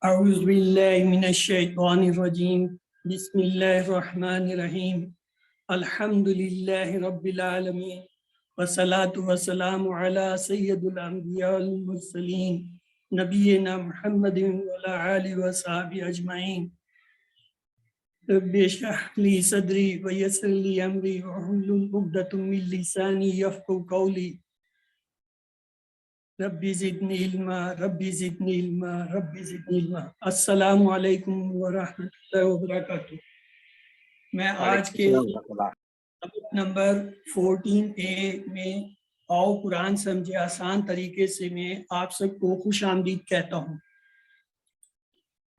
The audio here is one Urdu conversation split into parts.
اعوذ باللہ من الشیطان الرجیم بسم اللہ الرحمن الرحیم الحمد للہ رب العالمین والصلاة والسلام علی سید الانبیاء والمرسلین نبینا محمد وعلی آلہ وصحبہ اجمعین رب اشرح لی صدری ویسر لی امری واحلل عقدۃ من لسانی یفقهوا قولی ربی زدنی علما ربی زدنی علما ربی زدنی علما۔ السلام علیکم ورحمۃ اللہ وبرکاتہ۔ میں آج کے سبق نمبر 14A میں آؤ قرآن سمجھے آسان طریقے سے میں آپ سب کو خوش آمدید کہتا ہوں۔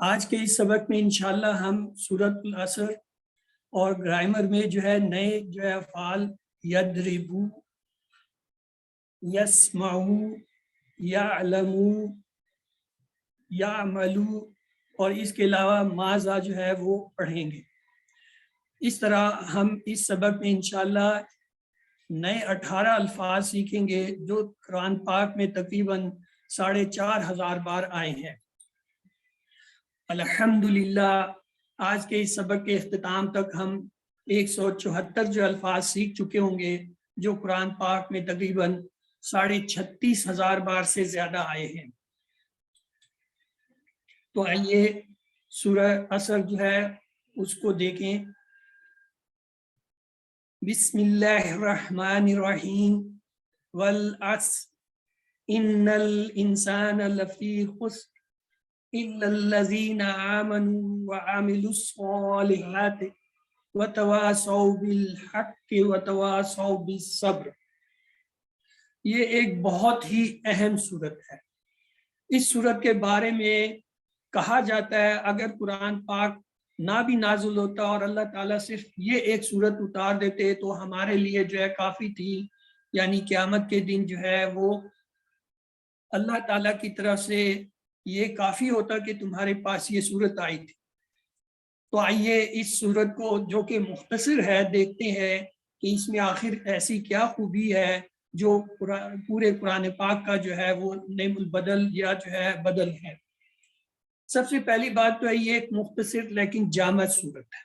آج کے اس سبق میں انشاءاللہ ہم سورۃ العصر اور گرامر میں نئے افعال یضربو، یسمعو، یعلمو، یعملو اور اس کے علاوہ ماضا وہ پڑھیں گے۔ اس طرح ہم اس سبق میں انشاءاللہ نئے 18 الفاظ سیکھیں گے جو قرآن پاک میں تقریباً 4500 بار آئے ہیں۔ الحمدللہ آج کے اس سبق کے اختتام تک ہم 174 الفاظ سیکھ چکے ہوں گے جو قرآن پاک میں تقریباً 36,500 بار سے زیادہ آئے ہیں۔ تو آئیے سورہ عصر اس کو دیکھیں۔ بسم اللہ الرحمن الرحیم والعصر ان الانسان لفی خسر الا الذین آمنوا وعملوا الصالحات وتواصوا بالحق وتواصوا بالصبر۔ یہ ایک بہت ہی اہم صورت ہے۔ اس صورت کے بارے میں کہا جاتا ہے اگر قرآن پاک نہ بھی نازل ہوتا اور اللہ تعالیٰ صرف یہ ایک صورت اتار دیتے تو ہمارے لیے کافی تھی، یعنی قیامت کے دن وہ اللہ تعالیٰ کی طرف سے یہ کافی ہوتا کہ تمہارے پاس یہ صورت آئی تھی۔ تو آئیے اس صورت کو جو کہ مختصر ہے دیکھتے ہیں کہ اس میں آخر ایسی کیا خوبی ہے جو پورے قرآن پاک کا وہ نعم البدل یا بدل ہے۔ سب سے پہلی بات تو یہ ایک مختصر لیکن جامع صورت ہے،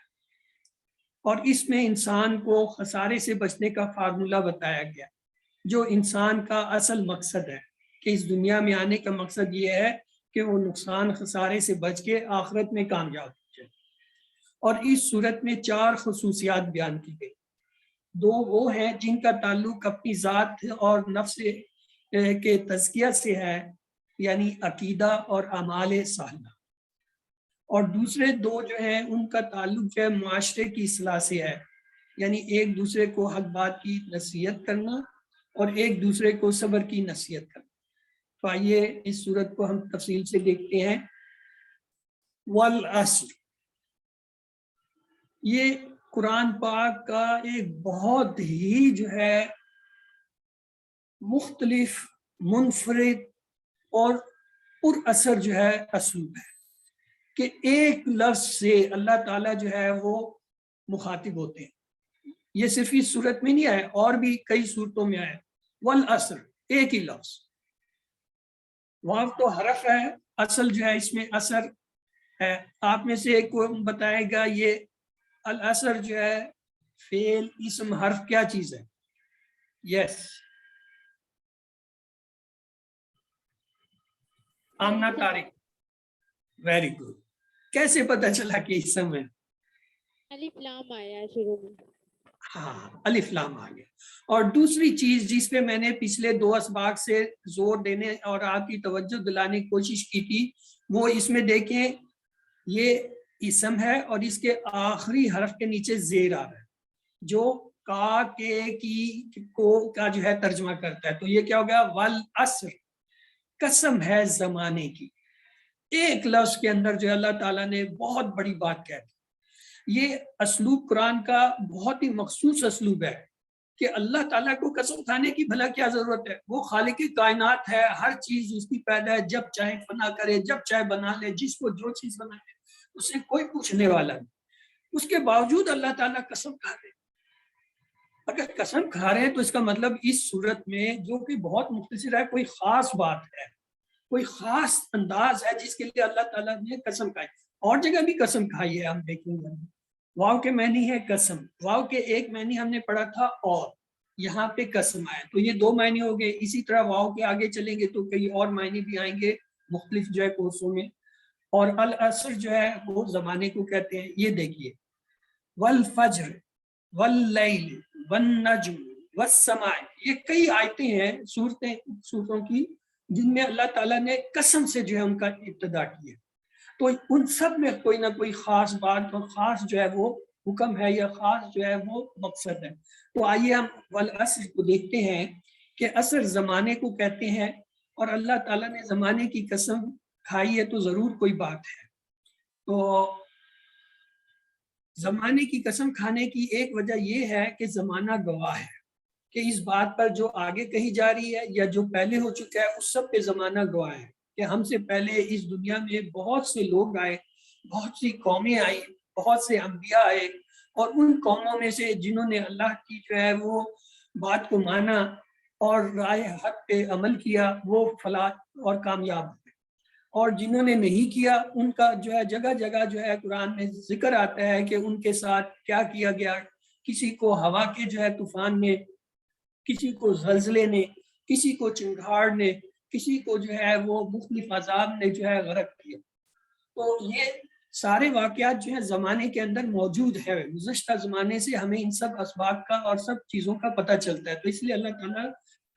اور اس میں انسان کو خسارے سے بچنے کا فارمولہ بتایا گیا جو انسان کا اصل مقصد ہے کہ اس دنیا میں آنے کا مقصد یہ ہے کہ وہ نقصان خسارے سے بچ کے آخرت میں کامیاب ہو جائے۔ اور اس صورت میں 4 خصوصیات بیان کی گئی۔ 2 وہ ہیں جن کا تعلق اپنی ذات اور نفس کے تزکیہ سے ہے، یعنی عقیدہ اور اعمال صالحہ، اور دوسرے 2 ان کا تعلق معاشرے کی اصلاح سے ہے، یعنی ایک دوسرے کو حق بات کی نصیحت کرنا اور ایک دوسرے کو صبر کی نصیحت کرنا۔ تو آئیے اس صورت کو ہم تفصیل سے دیکھتے ہیں۔ والعصر، یہ قرآن پاک کا ایک بہت ہی مختلف، منفرد اور پر اثر اسلوب ہے کہ ایک لفظ سے اللہ تعالیٰ وہ مخاطب ہوتے ہیں۔ یہ صرف اس صورت میں نہیں آیا، اور بھی کئی صورتوں میں آیا۔ والعصر، ایک ہی لفظ۔ واو تو حرف ہے، اصل اس میں اثر ہے۔ آپ میں سے ایک کو بتائے گا یہ العصر فعل، اسم، حرف کیا چیز ہے؟ یس، آمنہ طارق، ویری گڈ۔ کیسے پتہ چلا کہ اسم ہے؟ الف لام آیا شروع میں۔ ہاں، الف لام آ گیا۔ اور دوسری چیز جس پہ میں نے پچھلے 2 اسباق سے زور دینے اور آپ کی توجہ دلانے کی کوشش کی تھی، وہ اس میں دیکھیں یہ اسم ہے اور اس کے آخری حرف کے نیچے زیر آ رہا ہے جو کا، کے، کی، کو کا ترجمہ کرتا ہے۔ تو یہ کیا ہو گیا؟ والعصر، قسم ہے زمانے کی۔ ایک لفظ کے اندر اللہ تعالیٰ نے بہت بڑی بات کہہ دی۔ یہ اسلوب قرآن کا بہت ہی مخصوص اسلوب ہے کہ اللہ تعالیٰ کو قسم کھانے کی بھلا کیا ضرورت ہے؟ وہ خالق کائنات ہے، ہر چیز اس کی پیدا ہے، جب چاہے فنا کرے، جب چاہے بنا لے، جس کو جو چیز بنائے اس سے کوئی پوچھنے والا نہیں۔ اس کے باوجود اللہ تعالیٰ قسم کھا رہے ہیں۔ اگر قسم کھا رہے ہیں تو اس کا مطلب اس صورت میں جو کہ بہت مختصر ہے کوئی خاص بات ہے، کوئی خاص انداز ہے جس کے لیے اللہ تعالیٰ نے قسم کھائی. اور جگہ بھی قسم کھائی ہے, ہم دیکھیں گے. واو کے معنی ہے قسم, واو کے ایک معنی ہم نے پڑھا تھا اور, یہاں پہ قسم آیا, تو یہ 2 معنی ہو گئے. اسی طرح واو کے آگے چلیں گے تو کئی اور معنی بھی آئیں گے مختلف جو ہے کورسوں میں. اور العصر جو ہے وہ زمانے کو کہتے ہیں. یہ دیکھیے, والفجر واللیل والنجم والسماء, یہ کئی آیتیں ہیں سورتوں کی جن میں اللہ تعالیٰ نے قسم سے جو ہے ان کا ابتدا کیا. تو ان سب میں کوئی نہ کوئی خاص بات اور خاص جو ہے وہ حکم ہے یا خاص جو ہے وہ مقصد ہے. تو آئیے ہم والعصر کو دیکھتے ہیں کہ عصر زمانے کو کہتے ہیں, اور اللہ تعالیٰ نے زمانے کی قسم کھائی ہے تو ضرور کوئی بات ہے. تو زمانے کی قسم کھانے کی ایک وجہ یہ ہے کہ زمانہ گواہ ہے کہ اس بات پر جو آگے کہی جا رہی ہے یا جو پہلے ہو چکا ہے اس سب پہ زمانہ گواہ ہے کہ ہم سے پہلے اس دنیا میں بہت سے لوگ آئے, بہت سی قومیں آئی, بہت سے انبیاء آئے, اور ان قوموں میں سے جنہوں نے اللہ کی جو ہے وہ بات کو مانا اور رائے حق پہ عمل کیا وہ فلاح اور کامیاب ہوئے, اور جنہوں نے نہیں کیا ان کا جو ہے جگہ جگہ جو ہے قرآن میں ذکر آتا ہے کہ ان کے ساتھ کیا کیا گیا. کسی کو ہوا کے جو ہے طوفان نے, کسی کو زلزلے نے, کسی کو چنگھاڑ نے, کسی کو جو ہے وہ مختلف عذاب نے جو ہے غرق کیا. تو یہ سارے واقعات جو ہے زمانے کے اندر موجود ہے. گزشتہ زمانے سے ہمیں ان سب اسباب کا اور سب چیزوں کا پتہ چلتا ہے, تو اس لیے اللہ تعالیٰ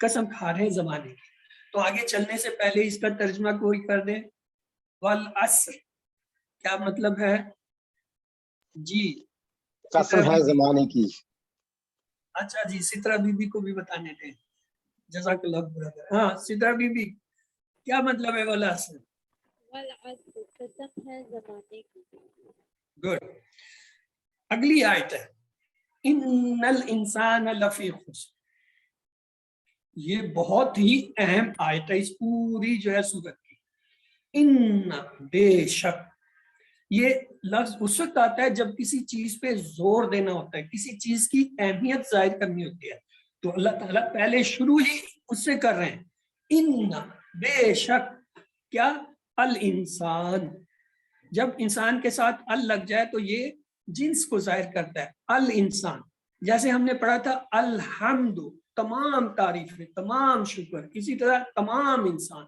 قسم کھا رہے ہیں زمانے کی. تو آگے چلنے سے پہلے اس کا ترجمہ کوئی کر دے. والعصر کیا مطلب ہے جی؟ قسم ہے زمانے کی. اچھا جی, سترہ بی بی کو بھی بتانے تھے. جزاک اللہ برادر. ہاں سترہ بی بی کیا مطلب ہے والعصر؟ والعصر قسم ہے زمانے کی. گڈ. اگلی آیت ہے ان الانسان لفی خسر. یہ بہت ہی اہم آیت ہے اس پوری جو ہے سورت کی. ان, بے شک. یہ لفظ اس وقت آتا ہے جب کسی چیز پہ زور دینا ہوتا ہے, کسی چیز کی اہمیت ظاہر کرنی ہوتی ہے, تو اللہ تعالیٰ پہلے شروع ہی اس سے کر رہے ہیں. ان, بے شک. کیا؟ الانسان. جب انسان کے ساتھ ال لگ جائے تو یہ جنس کو ظاہر کرتا ہے. الانسان, جیسے ہم نے پڑھا تھا الحمد, تمام تعریفیں, تمام شکر. اسی طرح تمام انسان.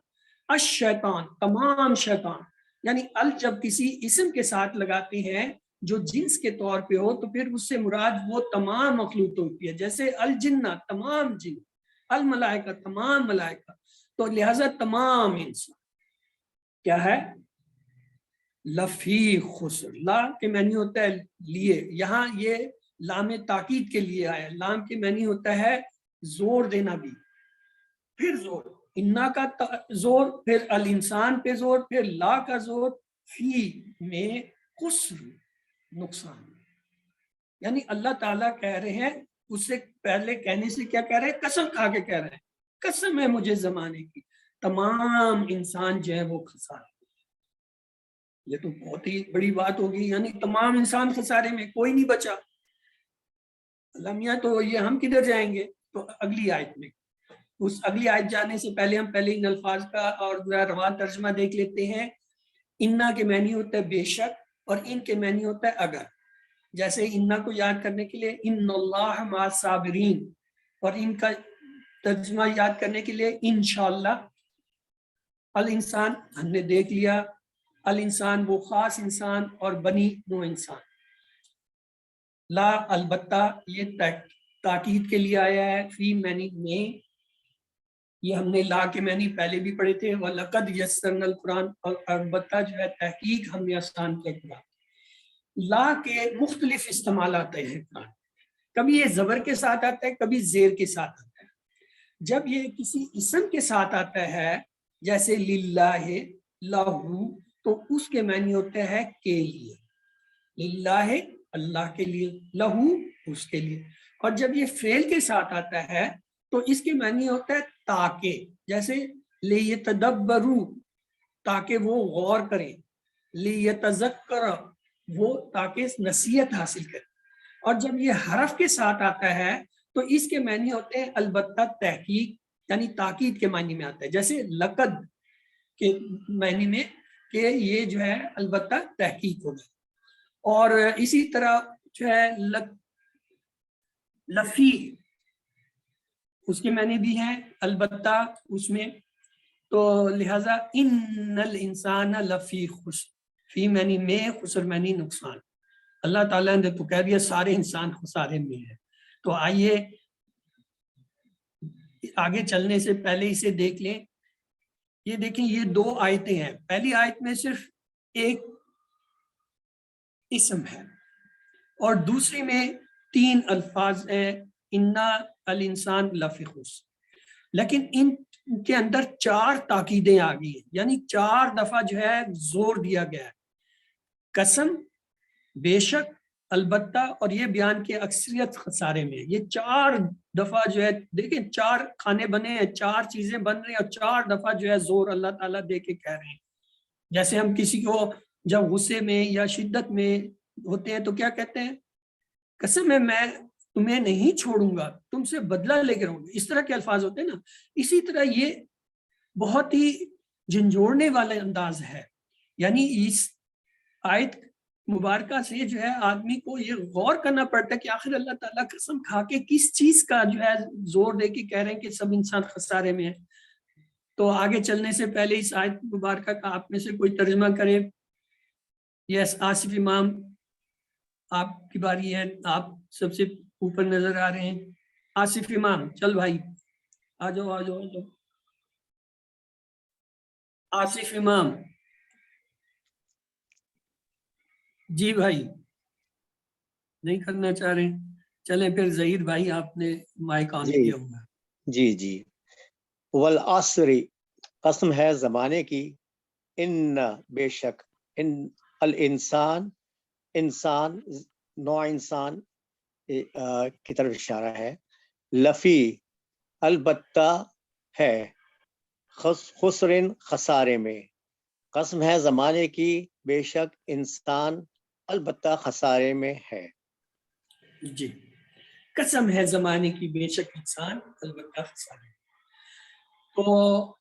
الشیطان, تمام شیطان. یعنی ال جب کسی اسم کے ساتھ لگاتے ہیں جو جنس کے طور پہ ہو تو پھر اس سے مراد وہ تمام مخلوق ہوتی ہے. جیسے الجنہ, تمام جن. الملائکہ, تمام ملائکہ. تو لہذا تمام انسان کیا ہے؟ لفی خسر. لا کے معنی ہوتا ہے لیے, یہاں یہ لام تاکید کے لیے آیا. لام کے معنی ہوتا ہے زور دینا بھی, پھر زور. انا کا زور, پھر الانسان پہ زور, پھر لا کا زور, فی میں خسر, نقصان. یعنی اللہ تعالیٰ کہہ رہے ہیں, اس سے پہلے کہنے سے کیا کہہ رہے ہیں؟ قسم کھا کے کہہ رہے ہیں, قسم ہے مجھے زمانے کی, تمام انسان جو ہے وہ خسارے. یہ تو بہت ہی بڑی بات ہوگی, یعنی تمام انسان خسارے میں, کوئی نہیں بچا. اللہ میاں تو یہ ہم کدھر جائیں گے؟ تو اگلی آیت میں, اس اگلی آیت جانے سے پہلے ہم پہلے ان الفاظ کا اور رواں ترجمہ دیکھ لیتے ہیں. انا کے معنی ہوتا ہے بے شک, اور ان کے معنی ہوتا ہے اگر. جیسے انا کو یاد کرنے کے لیے ان اللہ مع الصابرین, اور ان کا ترجمہ یاد کرنے کے لیے انشاءاللہ. الانسان ہم نے دیکھ لیا, الانسان وہ خاص انسان, اور بنی وہ انسان. لا البتہ یہ تاکید کے لیے آیا ہے. فی معنی میں, یہ ہم نے لا کے معنی پہلے بھی پڑھے تھے. وَلَقَدْ يَسَّرْنَا الْقُرْآنَ, اور البتہ جو ہے تحقیق ہم نے آسان کیا قرآن. لا کے مختلف استعمال آتے ہیں قرآن. کبھی یہ زبر کے ساتھ آتا ہے, کبھی زیر کے ساتھ آتا ہے. جب یہ کسی اسم کے ساتھ آتا ہے جیسے للہ, لہو, تو اس کے معنی ہوتا ہے کے لیے. للہ اللہ کے لیے, لہو اس کے لیے. اور جب یہ فعل کے ساتھ آتا ہے تو اس کے معنی ہوتا ہے تاکہ, جیسے لیتدبروا, تاکہ وہ غور کریں, لیتذکر, وہ تاکہ نصیحت حاصل کریں. اور جب یہ حرف کے ساتھ آتا ہے تو اس کے معنی ہوتے ہیں البتہ تحقیق, یعنی تاکید کے معنی میں آتا ہے. جیسے لقد, کے معنی میں کہ یہ جو ہے البتہ تحقیق ہوگا. اور اسی طرح جو ہے لفی اس کے معنی بھی ہیں البتہ اس میں. تو لہذا ان الانسان لفی خسر، فی معنی میں، خسر معنی نقصان. اللہ تعالیٰ نے تو کہہ دیا سارے انسان خسارے میں ہیں. تو آئیے آگے چلنے سے پہلے اسے دیکھ لیں. یہ دیکھیں یہ 2 آیتیں ہیں. پہلی آیت میں صرف ایک اسم ہے اور دوسری میں 3 الفاظ ہیں انا الانسان لفی خسر. لیکن ان کے اندر 4 تاکیدیں آ گئی ہیں، یعنی 4 دفعہ جو ہے زور دیا گیا ہے. قسم، بے شک، البتہ اور یہ بیان کی اکثریت خسارے میں. یہ 4 دفعہ جو ہے دیکھیں 4 کھانے بنے ہیں، 4 چیزیں بن رہی ہیں اور 4 دفعہ جو ہے زور اللہ تعالیٰ دے کے کہہ رہے ہیں. جیسے ہم کسی کو جب غصے میں یا شدت میں ہوتے ہیں تو کیا کہتے ہیں؟ قسم ہے میں تمہیں نہیں چھوڑوں گا، تم سے بدلہ لے کے رہوں گا. اس طرح کے الفاظ ہوتے ہیں نا. اسی طرح یہ بہت ہی جھنجھوڑنے والا انداز ہے. یعنی اس آیت مبارکہ سے جو ہے آدمی کو یہ غور کرنا پڑتا ہے کہ آخر اللہ تعالیٰ قسم کھا کے کس چیز کا جو ہے زور دے کے کہہ رہے ہیں کہ سب انسان خسارے میں ہیں. تو آگے چلنے سے پہلے اس آیت مبارکہ کا آپ میں سے کوئی ترجمہ کرے. یس آصف امام آپ کی باری ہے، آپ سب سے اوپر نظر آ رہے ہیں. آصف امام چل بھائی آ جاؤ آ جاؤ آ جاؤ. آصف امام جی بھائی نہیں کرنا چاہ رہے. چلیں پھر ظہیر بھائی آپ نے مائک آن کیا ہوگا. جی والعصر قسم ہے زمانے کی، ان بے شک، ان الانسان انسان نوع انسان کی طرف اشارہ ہے، لفی البتہ ہے، خسرن خسارے میں. قسم ہے زمانے کی، بے شک انسان البتہ خسارے میں ہے. جی قسم ہے زمانے کی، بے شک انسان البتہ خسارے میں. تو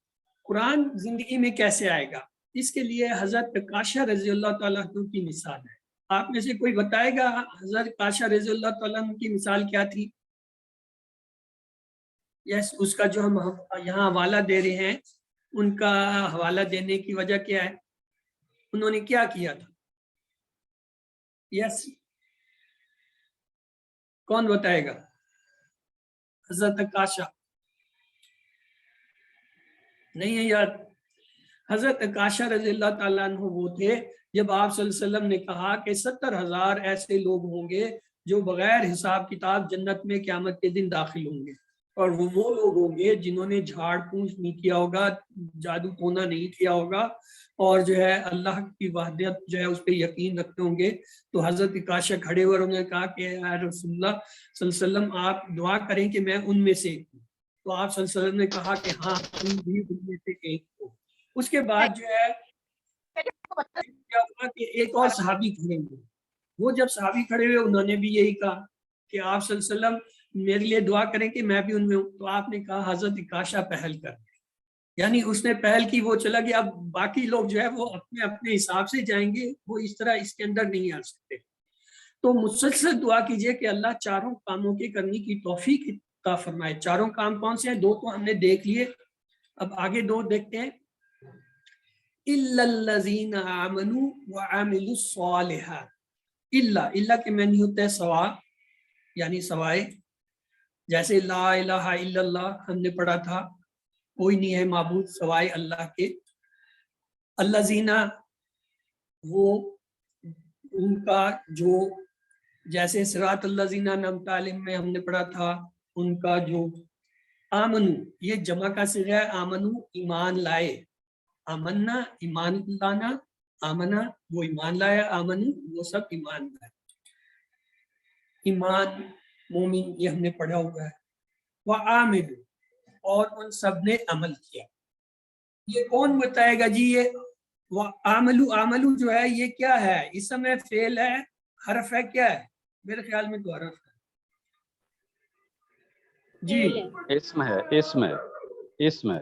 قرآن زندگی میں کیسے آئے گا؟ اس کے لیے حضرت کاشا رضی اللہ تعالیٰ عنہ کی مثال ہے. آپ میں سے کوئی بتائے گا حضرت کاشا رضی اللہ تعالیٰ عنہ کی مثال کیا تھی؟ یس اس کا جو ہم یہاں حوالہ دے رہے ہیں ان کا حوالہ دینے کی وجہ کیا ہے؟ انہوں نے کیا کیا تھا؟ یس کون بتائے گا؟ حضرت کاشا نہیں ہے یار. حضرت کاشا رضی اللہ تعالیٰ عنہ وہ تھے جب آپ صلی اللہ علیہ وسلم نے کہا کہ 70,000 ایسے لوگ ہوں گے جو بغیر حساب کتاب جنت میں قیامت کے دن داخل ہوں گے، اور وہ لوگ ہوں گے جنہوں نے جھاڑ پونچھ نہیں کیا ہوگا، جادو ٹونا نہیں کیا ہوگا، اور جو ہے اللہ کی وحدت جو ہے اس پہ یقین رکھتے ہوں گے. تو حضرت کاشا کھڑے ہوئے انہوں نے کہا کہ اے رسول اللہ صلی اللہ علیہ وسلم آپ دعا کریں کہ میں ان میں سے ایک ہوں. تو آپ صلی اللہ علیہ وسلم نے کہا کہ ہاں تم بھی ان میں سے ایک ہو. اس کے بعد جو ہے کیا ہوا کہ ایک اور صحابی کھڑے ہوئے. وہ جب صحابی کھڑے ہوئے انہوں نے بھی یہی کہا کہ آپ صلی اللہ علیہ وسلم میرے لیے دعا کریں کہ میں بھی ان میں ہوں. تو آپ نے کہا حضرت کاشا پہل کر، یعنی اس نے پہل کی، وہ چلا گیا. اب باقی لوگ جو ہے وہ اپنے اپنے حساب سے جائیں گے، وہ اس طرح اس کے اندر نہیں آ سکتے. تو مسلسل دعا کیجئے کہ اللہ چاروں کاموں کے کرنے کی توفیق عطا فرمائے. چاروں کام کون سے ہیں؟ 2 تو ہم نے دیکھ لیے، اب آگے 2 دیکھتے ہیں. الا الذین آمنوا وعملوا الصالحات. الا کے معنی ہوتا ہے سوا، یعنی سوائے. جیسے لا الہ الا اللہ ہم نے پڑھا تھا، کوئی نہیں ہے معبود سوائے اللہ کے. الذین وہ ان کا جو، جیسے صراط الذین انعمت علیہم میں ہم نے پڑھا تھا ان کا جو. آمنو یہ جمع کا صیغہ ہے، آمنو ایمان لائے. آمنا ایمان لانا، آمنا وہ ایمان لایا، آمنو وہ سب ایمان لائے. ایمان مومن یہ ہم نے پڑھا ہوا ہے. وعامل اور ان سب نے عمل کیا. یہ کون بتائے گا جی؟ یہ عملو جو ہے یہ کیا ہے؟ اسم ہے، فعل ہے، حرف ہے، کیا ہے؟ میرے خیال میں تو حرف ہے جی. اسم ہے.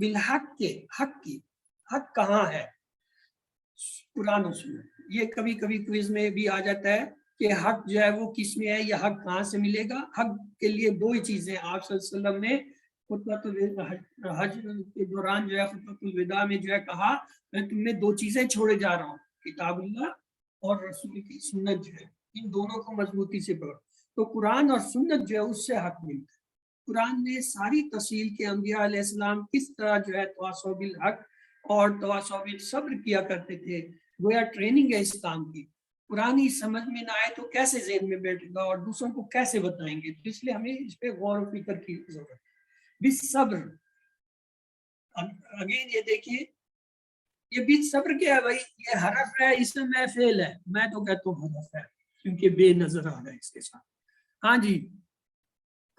بالحق کے حق کی، حق کہاں ہے؟ قرآن و سنت. یہ کبھی کبھی کوئز میں بھی آ جاتا ہے کہ حق جو ہے وہ کس میں ہے یا حق کہاں سے ملے گا. حق کے لیے دو ہی چیزیں آپ صلی اللہ علیہ وسلم نے خطبۃ حج کے دوران جو ہے خطبۃ الوداع میں جو ہے کہا میں تم میں دو چیزیں چھوڑے جا رہا ہوں، کتاب اللہ اور رسول کی سنت جو ہے، ان دونوں کو مضبوطی سے پڑھو. تو قرآن اور سنت جو ہے اس سے حق ملتا ہے. قرآن نے ساری تفصیل کے انبیاء علیہ السلام کس طرح جو ہے تواصو بالحق اور تواصو بالصبر کیا کرتے تھے، گویا ٹریننگ ہے اس کام کی. قرآن سمجھ میں نہ آئے تو کیسے ذہن میں بیٹھے گا اور دوسروں کو کیسے بتائیں گے؟ تو اس لیے ہمیں اس پہ غور و فکر کی ضرورت ہے. بالصبر، اگین یہ دیکھیے یہ بالصبر کیا ہے بھائی؟ یہ حرف ہے، اسم ہے، فعل ہے. میں تو کہتا ہوں حرف ہے کیونکہ بے نظر آ رہا ہے اس کے ساتھ. ہاں جی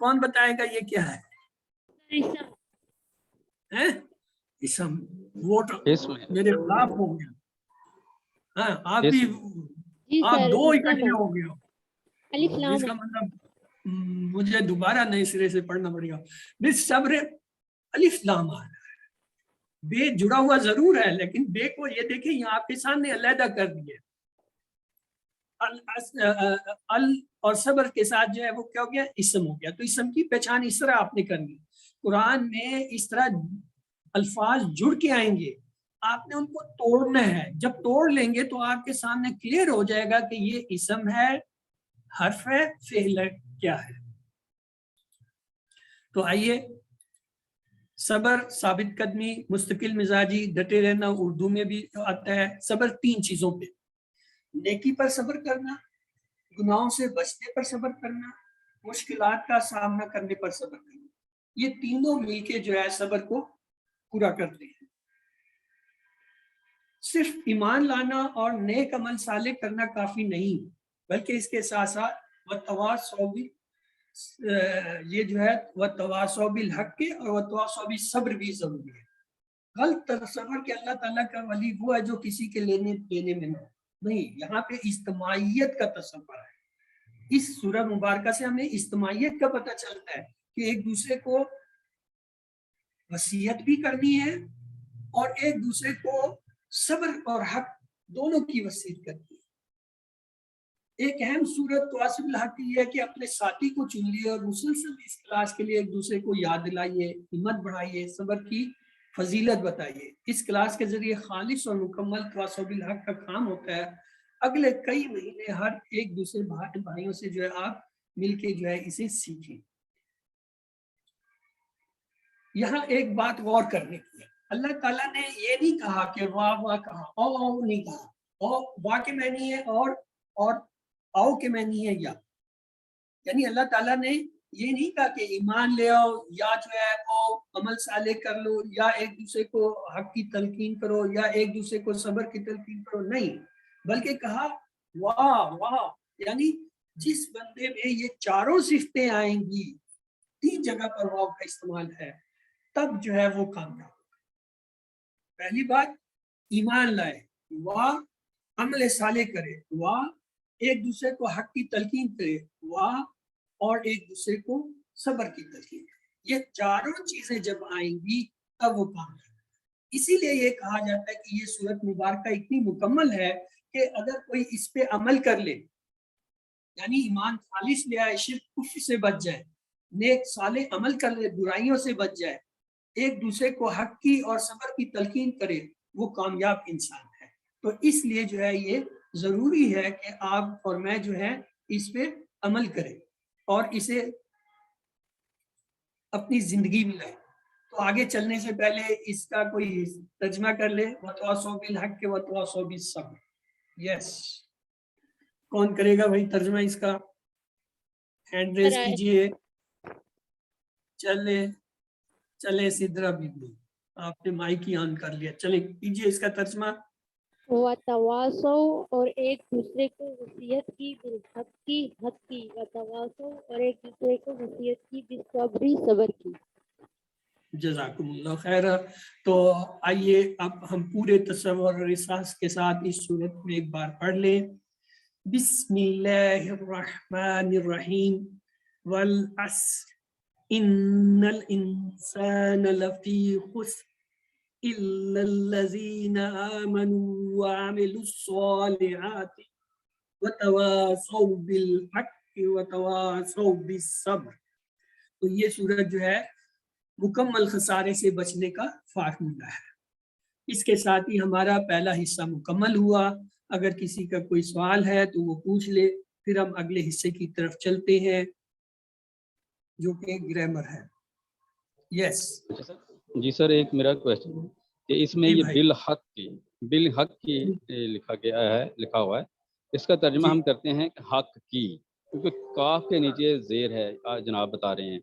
کون بتائے گا یہ کیا ہے؟ اسم. ووٹ اسم ہے. میرے خلاف ہو گیا. ہاں آپ بھی جی آپ سر، دو اسم اکٹھے ہے. ہو گئے ہو. الف لام اس کا مطلب مجھے دوبارہ نئے سرے سے پڑھنا پڑے گا. بالصبر الف لام آ رہا ہے. بے جڑا ہوا ضرور ہے لیکن بے کو یہ دیکھیں یہاں آپ کے سامنے علیحدہ کر دیے. ال اور صبر کے ساتھ جو ہے وہ کیا ہو گیا؟ اسم ہو گیا. تو اسم کی پہچان اس طرح آپ نے کرنی. قرآن میں اس طرح الفاظ جڑ کے آئیں گے، آپ نے ان کو توڑنا ہے. جب توڑ لیں گے تو آپ کے سامنے کلیئر ہو جائے گا کہ یہ اسم ہے، حرف ہے، فعل ہے، کیا ہے. تو آئیے، صبر ثابت قدمی، مستقل مزاجی، ڈٹے رہنا اردو میں بھی آتا ہے. صبر تین چیزوں پہ، نیکی پر صبر کرنا، گناہوں سے بچنے پر صبر کرنا، مشکلات کا سامنا کرنے پر صبر کرنا. یہ تینوں مل کے جو ہے صبر کو پورا کرتے ہیں. صرف ایمان لانا اور نیک عمل صالح کرنا کافی نہیں، بلکہ اس کے ساتھ ساتھ وتواصوا یہ جو ہے وتواصوا بالحق اور وتواصوا بالصبر بھی ضروری ہے. غلط تصور کہ اللہ تعالیٰ کا ولی وہ ہے جو کسی کے لینے دینے میں نہ، نہیں، یہاں پہ اجتماعیت کا تصور ہے. اس سورہ مبارکہ سے ہمیں اجتماعیت کا پتہ چلتا ہے کہ ایک دوسرے کو وصیت بھی کرنی ہے اور ایک دوسرے کو صبر اور حق دونوں کی وصیت کرنی ہے. ایک اہم صورت تواصل الحق یہ ہے کہ اپنے ساتھی کو چن لیے اور مسلسل اس کلاس کے لیے ایک دوسرے کو یاد دلائیے، ہمت بڑھائیے، صبر کی فضیلت بتائیے. اس کلاس کے ذریعے خالص اور مکمل تواصل بالحق کا کام ہوتا ہے. اگلے کئی مہینے ہر ایک دوسرے بھائیوں سے جو ہے آپ مل کے جو ہے اسے سیکھیں. یہاں ایک بات غور کرنے کی ہے، اللہ تعالیٰ نے یہ نہیں کہا کہ واہ واہ کہا، او نہیں کہا. او واہ کے معنی ہے اور آؤ کے معنی ہے یا. یعنی اللہ تعالیٰ نے یہ نہیں کہا کہ ایمان لے آؤ یا جو ہے وہ عمل صالح کر لو یا ایک دوسرے کو حق کی تلقین کرو یا ایک دوسرے کو صبر کی تلقین کرو، نہیں، بلکہ کہا واہ واہ. یعنی جس بندے میں یہ چاروں صفتیں آئیں گی، تین جگہ پر واو کا استعمال ہے، تب جو ہے وہ کامیاب ہوگا. پہلی بات ایمان لائے، واہ عمل صالح کرے، واہ ایک دوسرے کو حق کی تلقین کرے، واہ اور ایک دوسرے کو صبر کی تلقین کرے. یہ چاروں چیزیں جب آئیں گی تب وہ کامیاب ہوگا. اسی لیے یہ کہا جاتا ہے کہ یہ سورت مبارکہ اتنی مکمل ہے کہ اگر کوئی اس پہ عمل کر لے، یعنی ایمان خالص لے آئے، شرک کفر سے بچ جائے، نیک صالح عمل کر لے، برائیوں سے بچ جائے، ایک دوسرے کو حق کی اور صبر کی تلقین کرے، وہ کامیاب انسان ہے. تو اس لیے جو ہے یہ ضروری ہے کہ آپ اور میں جو ہے اس پہ عمل کریں اور اسے اپنی زندگی میں لائیں. تو آگے چلنے سے پہلے اس کا کوئی ترجمہ کر لے، وتواصوا بالحق وتواصوا بالصبر. یس، کون کرے گا بھائی ترجمہ اس کا؟ ہینڈ ریز کیجئے. چلے سدرا بیبی، آپ نے مائک ہی آن کر لیا، چلے کیجئے اس کا ترجمہ. وتواصوا اور ایک دوسرے کو وصیت کی بالحق کی، حق کی، وتواصوا اور ایک دوسرے کو وصیت کی بالصبر، صبر کی. جزاکم اللہ خیر. تو آئیے اب ہم پورے تصور اور احساس کے ساتھ اس صورت میں ایک بار پڑھ لیں. بسم اللہ الرحمن الرحیم. والعصر ان الانسان لفی خسر إلا الذين آمنوا وعملوا الصالحات وتواصوا بالحق وتواصوا بالصبر. تو یہ سورج جو ہے مکمل خسارے سے بچنے کا فارمولہ ہے. اس کے ساتھ ہی ہمارا پہلا حصہ مکمل ہوا. اگر کسی کا کوئی سوال ہے تو وہ پوچھ لے، پھر ہم اگلے حصے کی طرف چلتے ہیں جو کہ گرامر ہے. یس جی سر، ایک میرا کویشچن ہے کہ اس میں جی یہ بھائی. بالحق کی لکھا گیا ہے، لکھا ہوا ہے، اس کا ترجمہ جی ہم کرتے ہیں کہ حق کی، کیونکہ کاف کے نیچے زیر ہے، جناب بتا رہے ہیں،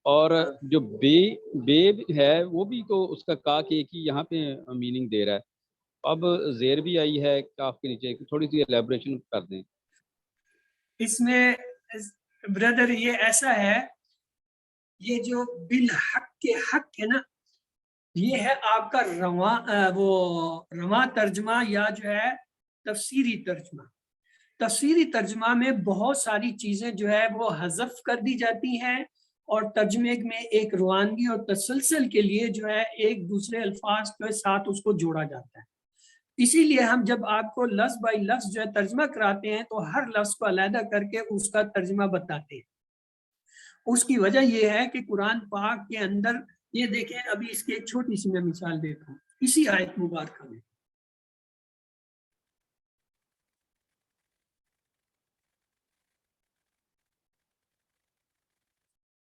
اور جو بے ہے وہ بھی تو اس کا کا کی ایک ہی یہاں پہ میننگ دے رہا ہے. اب زیر بھی آئی ہے کاف کے نیچے، تھوڑی سی الیبوریشن کر دیں. اس میں بردر یہ ایسا ہے، یہ جو بالحق کے حق ہے نا، یہ ہے آپ کا رواں ترجمہ یا جو ہے تفسیری ترجمہ. تفسیری ترجمہ میں بہت ساری چیزیں جو ہے وہ حذف کر دی جاتی ہیں، اور ترجمے میں ایک روانگی اور تسلسل کے لیے جو ہے ایک دوسرے الفاظ کے ساتھ اس کو جوڑا جاتا ہے. اسی لیے ہم جب آپ کو لفظ بائی لفظ جو ہے ترجمہ کراتے ہیں تو ہر لفظ کو علیحدہ کر کے اس کا ترجمہ بتاتے ہیں. اس کی وجہ یہ ہے کہ قرآن پاک کے اندر یہ دیکھیں، ابھی اس کی ایک چھوٹی سی میں مثال دیتا ہوں اسی آیت مبارکہ میں.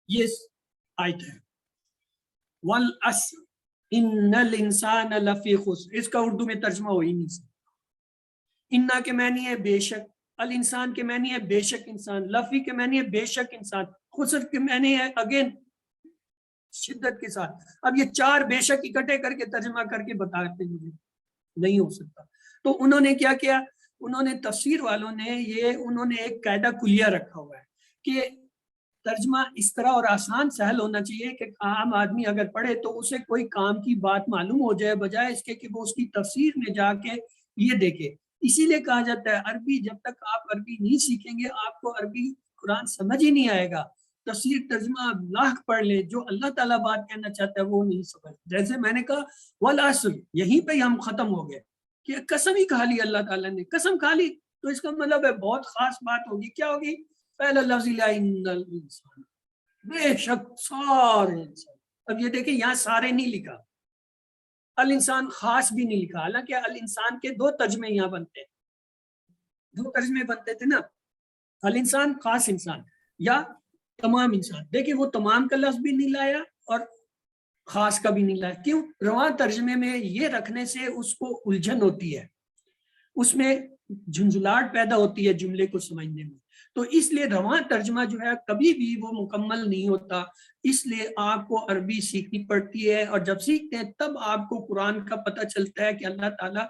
یہ آیت ہے وَالْعَصْرِ إِنَّ الْإِنسَانَ لَفِي خُسْرٍ. اس کا اردو میں ترجمہ ہو ہی نہیں سکتا. انا کے معنی ہے بے شک، الانسان کے معنی ہے بے شک انسان، لفی کے معنی ہے بے شک انسان، خسر کے معنی ہے اگین شدت کے ساتھ. اب یہ چار بے شک اکٹھے کر کے ترجمہ کر کے بتاتے مجھے نہیں ہو سکتا. تو انہوں نے کیا کیا، انہوں نے تفسیر والوں نے انہوں نے ایک قاعدہ کلیہ رکھا ہوا ہے کہ ترجمہ اس طرح اور آسان سہل ہونا چاہیے کہ عام آدمی اگر پڑھے تو اسے کوئی کام کی بات معلوم ہو جائے، بجائے اس کے کہ وہ اس کی تفسیر میں جا کے یہ دیکھے. اسی لیے کہا جاتا ہے عربی، جب تک آپ عربی نہیں سیکھیں گے آپ کو عربی قرآن سمجھ ہی نہیں آئے گا. تفسیر ترجمہ لاکھ پڑھ لے، جو اللہ تعالیٰ بات کہنا چاہتا ہے وہ نہیں سمجھ. جیسے میں نے کہا والعصر، یہیں پہ ہم ختم ہو گئے کہ قسم ہی کھا لی اللہ تعالیٰ نے. قسم کھا لی تو اس کا مطلب ہے بہت خاص بات ہوگی. کیا ہوگی؟ پہلا لفظ ان الانسان، بے شک سارے انسان. اب یہ دیکھیں یہاں سارے نہیں لکھا، الانسان خاص بھی نہیں لکھا، حالانکہ الانسان کے دو ترجمے یہاں بنتے ہیں، دو ترجمے بنتے تھے نا، الانسان خاص انسان یا تمام انسان. دیکھیں وہ تمام کا لفظ بھی نہیں لایا اور خاص کا بھی نہیں لایا. کیوں؟ رواں ترجمے میں یہ رکھنے سے اس کو الجھن ہوتی ہے، اس میں جھنجھلاہٹ پیدا ہوتی ہے جملے کو سمجھنے میں. تو اس لیے رواں ترجمہ جو ہے کبھی بھی وہ مکمل نہیں ہوتا. اس لیے آپ کو عربی سیکھنی پڑتی ہے، اور جب سیکھتے ہیں تب آپ کو قرآن کا پتہ چلتا ہے کہ اللہ تعالیٰ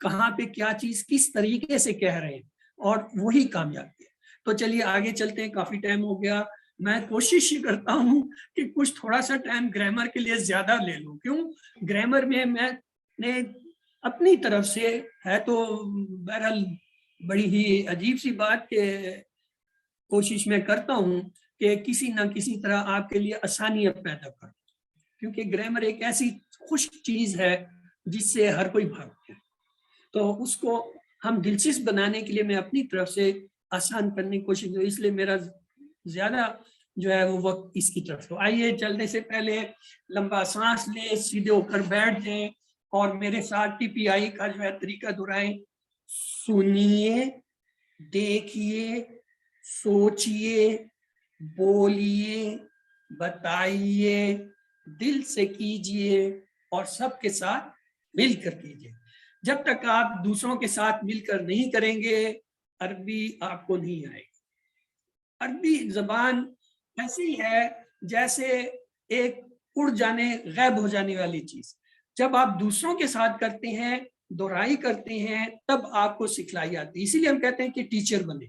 کہاں پہ کیا چیز کس طریقے سے کہہ رہے ہیں، اور وہی کامیابی ہے. تو چلیے آگے چلتے ہیں، کافی ٹائم ہو گیا. میں کوشش ہی کرتا ہوں کہ کچھ تھوڑا سا ٹائم گرامر کے لیے زیادہ لے لوں. کیوں؟ گرامر میں نے اپنی طرف سے ہے تو بہرحال بڑی ہی عجیب سی بات کہ کوشش میں کرتا ہوں کہ کسی نہ کسی طرح آپ کے لیے آسانیاں پیدا کروں، کیونکہ گرامر ایک ایسی خشک چیز ہے جس سے ہر کوئی بھاگتا ہے. تو اس کو ہم دلچسپ بنانے کے لیے میں اپنی طرف سے آسان کرنے کی کوشش کروں. اس لیے میرا زیادہ جو ہے وہ وقت اس کی طرف. تو آئیے چلنے سے پہلے لمبا سانس لیں، سیدھے ہو کر بیٹھ جائیں اور میرے ساتھ ٹی پی آئی کا جو ہے طریقہ دہرائیں. سنیے، دیکھیے، سوچئے، بولیے، بتائیے، دل سے کیجئے اور سب کے ساتھ مل کر کیجئے. جب تک آپ دوسروں کے ساتھ مل کر نہیں کریں گے عربی آپ کو نہیں آئے گی. عربی زبان ایسی ہے جیسے ایک اڑ جانے، غائب ہو جانے والی چیز. جب آپ دوسروں کے ساتھ کرتے ہیں، دہرائی کرتے ہیں، تب آپ کو سکھلائی آتی ہے. اسی لیے ہم کہتے ہیں کہ ٹیچر بنے.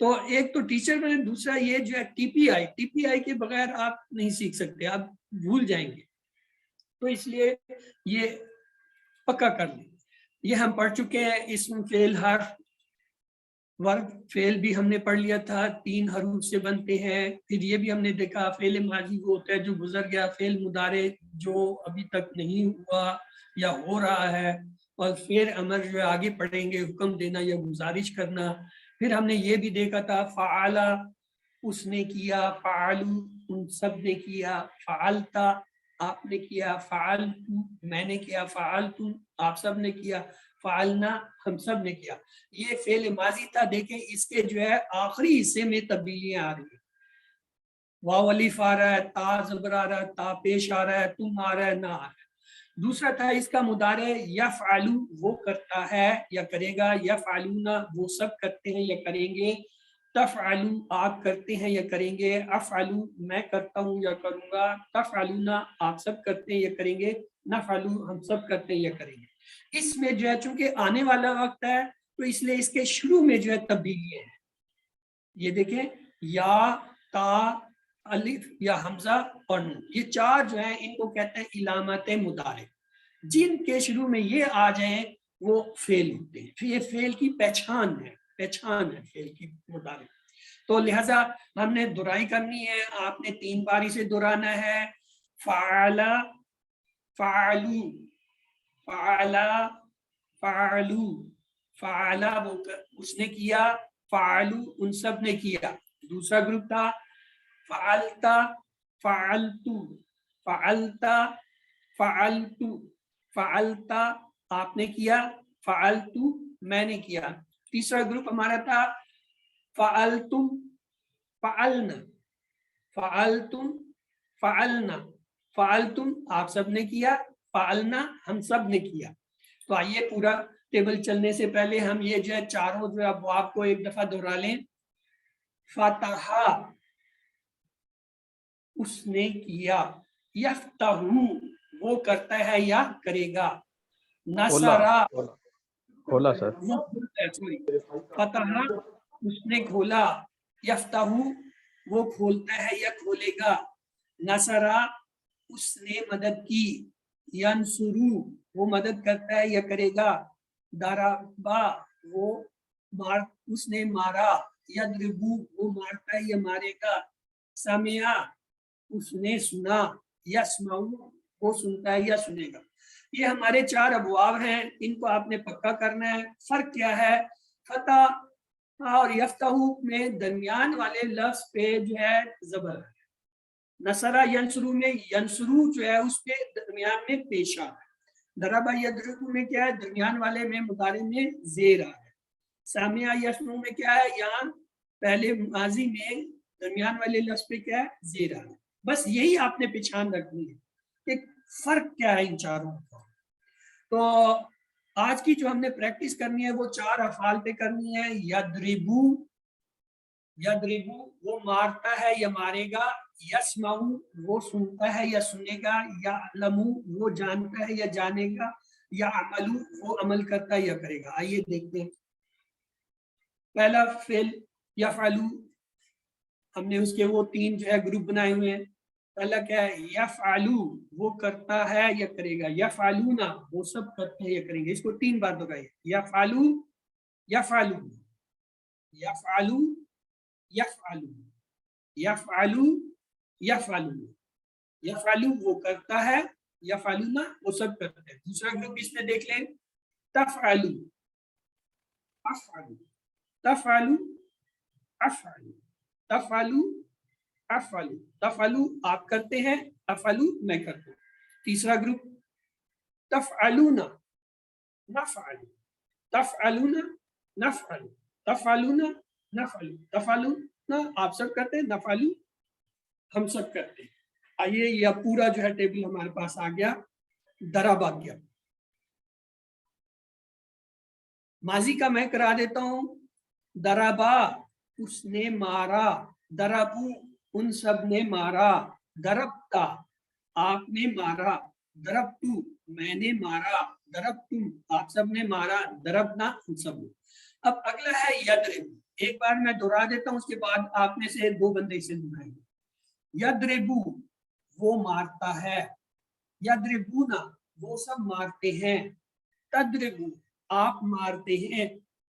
تو ایک تو ٹیچر بنے، دوسرا یہ جو ہے ٹی پی آئی کے بغیر آپ نہیں سیکھ سکتے، آپ بھول جائیں گے. تو اس لیے یہ پکا کر لیں. یہ ہم پڑھ چکے ہیں اسم فعل حرف ورد فعل بھی ہم نے پڑھ لیا تھا، 3 حروف سے بنتے ہیں. پھر یہ بھی ہم نے دیکھا فعل ماضی وہ ہوتا ہے جو گزر گیا، فعل مضارع جو ابھی تک نہیں ہوا یا ہو رہا ہے، اور فعل امر جو آگے پڑھیں گے، حکم دینا یا گزارش کرنا. پھر ہم نے یہ بھی دیکھا تھا فعلا اس نے کیا، فعلو ان سب نے کیا، فعلتا آپ نے کیا، فعلتو میں نے کیا، فعلتم آپ سب نے کیا، فعلنا ہم سب نے کیا. یہ فعل ماضی تھا. دیکھیں اس کے جو ہے آخری حصے میں تبدیلیاں آ رہی ہیں. واو الف آ رہا ہے، تا زبر آ رہا ہے، تا پیش آ رہا ہے، تم آ رہا ہے، نہ آ رہا ہے. دوسرا تھا اس کا مضارع یفعلو وہ کرتا ہے یا کرے گا، یفعلون وہ سب کرتے ہیں یا کریں گے، تفعلو آپ کرتے ہیں یا کریں گے، افعلو میں کرتا ہوں یا کروں گا، تفعلون آپ سب کرتے ہیں یا کریں گے، نفعلو ہم سب کرتے ہیں یا کریں گے. اس میں جو ہے چونکہ آنے والا وقت ہے تو اس لیے اس کے شروع میں جو ہے تبدیلیاں ہیں. یہ دیکھیں یا، تا، الف یا حمزہ اور نون، یہ 4 جو ہیں ان کو کہتے ہیں علامت مضارع. جن کے شروع میں یہ آ جائیں وہ فعل ہوتے ہیں. پھر یہ فعل کی پہچان ہے فعل کی مضارع. تو لہذا ہم نے دہرائی کرنی ہے، آپ نے 3 بار اسے دہرانا ہے. فعلا، فعلو، فعلا، فعلو، فعلا وہ اس نے کیا، فعلو ان سب نے کیا. دوسرا گروپ تھا فعلتا، فعلتو، فعلتا، فعلتو، فعلتا آپ نے کیا، فعلتو میں نے کیا. تیسرا گروپ ہمارا تھا فعلتم، فعلنا، فعلتم، فعلنا، فعلتم آپ سب نے کیا، فعلنا ہم سب نے کیا. تو آئیے پورا ٹیبل چلنے سے پہلے ہم یہ جو ہے چاروں جو ابواب کو ایک دفعہ دہرا لیں. فتح اس نے کیا، یفتح وہ کرتا ہے یا کرے گا، نصرا کھولا سر. فتح اس نے کھولا، یفتح وہ کھولتا ہے یا کھولے گا، نصرا اس نے مدد کی، ینصرو وہ مدد کرتا ہے یا کرے گا، ضربا وہ اس نے مارا، یضربو وہ مارتا ہے یا مارے گا، سمع اس نے سنا، یسمع وہ سنتا ہے یا سنے گا. یہ ہمارے 4 ابواب ہیں، ان کو آپ نے پکا کرنا ہے. فرق کیا ہے؟ فتح اور یفتح میں درمیان والے لفظ پہ جو ہے زبر ہے، نصرہ ینصرو میں ینصرو جو ہے اس پہ درمیان میں پیشہ ہے، ضربہ یضربو میں کیا ہے درمیان والے میں مضارع میں زیر ہے، سامع یسمع میں کیا ہے یہاں پہلے ماضی میں درمیان والے لفظ پہ کیا ہے زیر ہے. بس یہی آپ نے پہچان رکھنی ہے کہ فرق کیا ہے ان چاروں کا. تو آج کی جو ہم نے پریکٹس کرنی ہے وہ 4 افعال پہ کرنی ہے. یضربو، یضربو وہ مارتا ہے یا مارے گا، یسمع وہ سنتا ہے یا سنے گا، یعلم وہ جانتا ہے یا جانے گا، یعمل وہ عمل کرتا ہے یا کرے گا. آئیے دیکھتے ہیں. پہلا فعل یفعلو، ہم نے اس کے وہ 3 جو ہے گروپ بنائے ہوئے ہیں. پہلا کیا ہے؟ یفعلو وہ کرتا ہے یا کرے گا، یفعلون وہ سب کرتے ہیں یا کریں گے. اس کو 3 بار دہرائیے. یفعلو، یفعلو، یفعلو، یفعلو، یفعلو، یفعلو، یفعلو وہ کرتا ہے، یفعلون وہ سب کرتے ہیں. دوسرا گروپ اس میں دیکھ لیں، تفعلو، افعلو، تفعلو، افعلو، تفعلو، افعلو، تفعلو آپ کرتے ہیں، افعلو میں کرتا ہوں. تیسرا گروپ تفعلون، نفعل، تفعلون، نفعل، تفعلون، نفعل، تفعلون آپ سب کرتے ہیں، نفعل ہم سب کرتے ہیں. آئیے یہ پورا جو ہے ٹیبل ہمارے پاس آ گیا. ضرب آ گیا. ماضی کا میں کرا دیتا ہوں. ضربا اس نے مارا، ضربو ان سب نے مارا، ضربتا آپ نے مارا، ضربتو میں نے مارا، ضربتم آپ سب نے مارا، ضربنا ہم سب نے. اب اگلا ہے یضرب. ایک بار میں دہرا دیتا ہوں، اس کے بعد آپ میں سے 2 بندے اسے دہرائیں گے. یضربو وہ مارتا ہے، یضربونا وہ سب مارتے ہیں، تضربو آپ مارتے ہیں،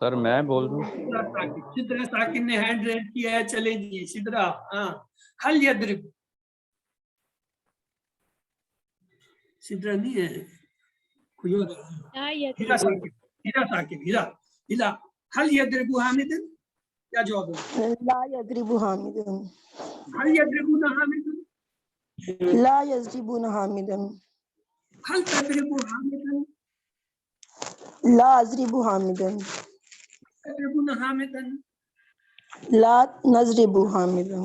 سر میں بول رہا ہوں. سدرا ثاقب نے ہینڈ ریز کیا ہے, چلے جی سدرا. ہاں حل یضرب, سدرا نہیں ہے کوئی اور. لا ہیرا يضرب ثاقب, ہیرا ثاقب, ہیرا ہیرا. حل یضرب حامد, کیا جواب ہے؟ لا يضرب حامدا. حل یضربون حامد, لا يضربون حامدا. حل تضرب حامد, لا أضرب حامدا. تضربون حامد. لا نضرب حامدا.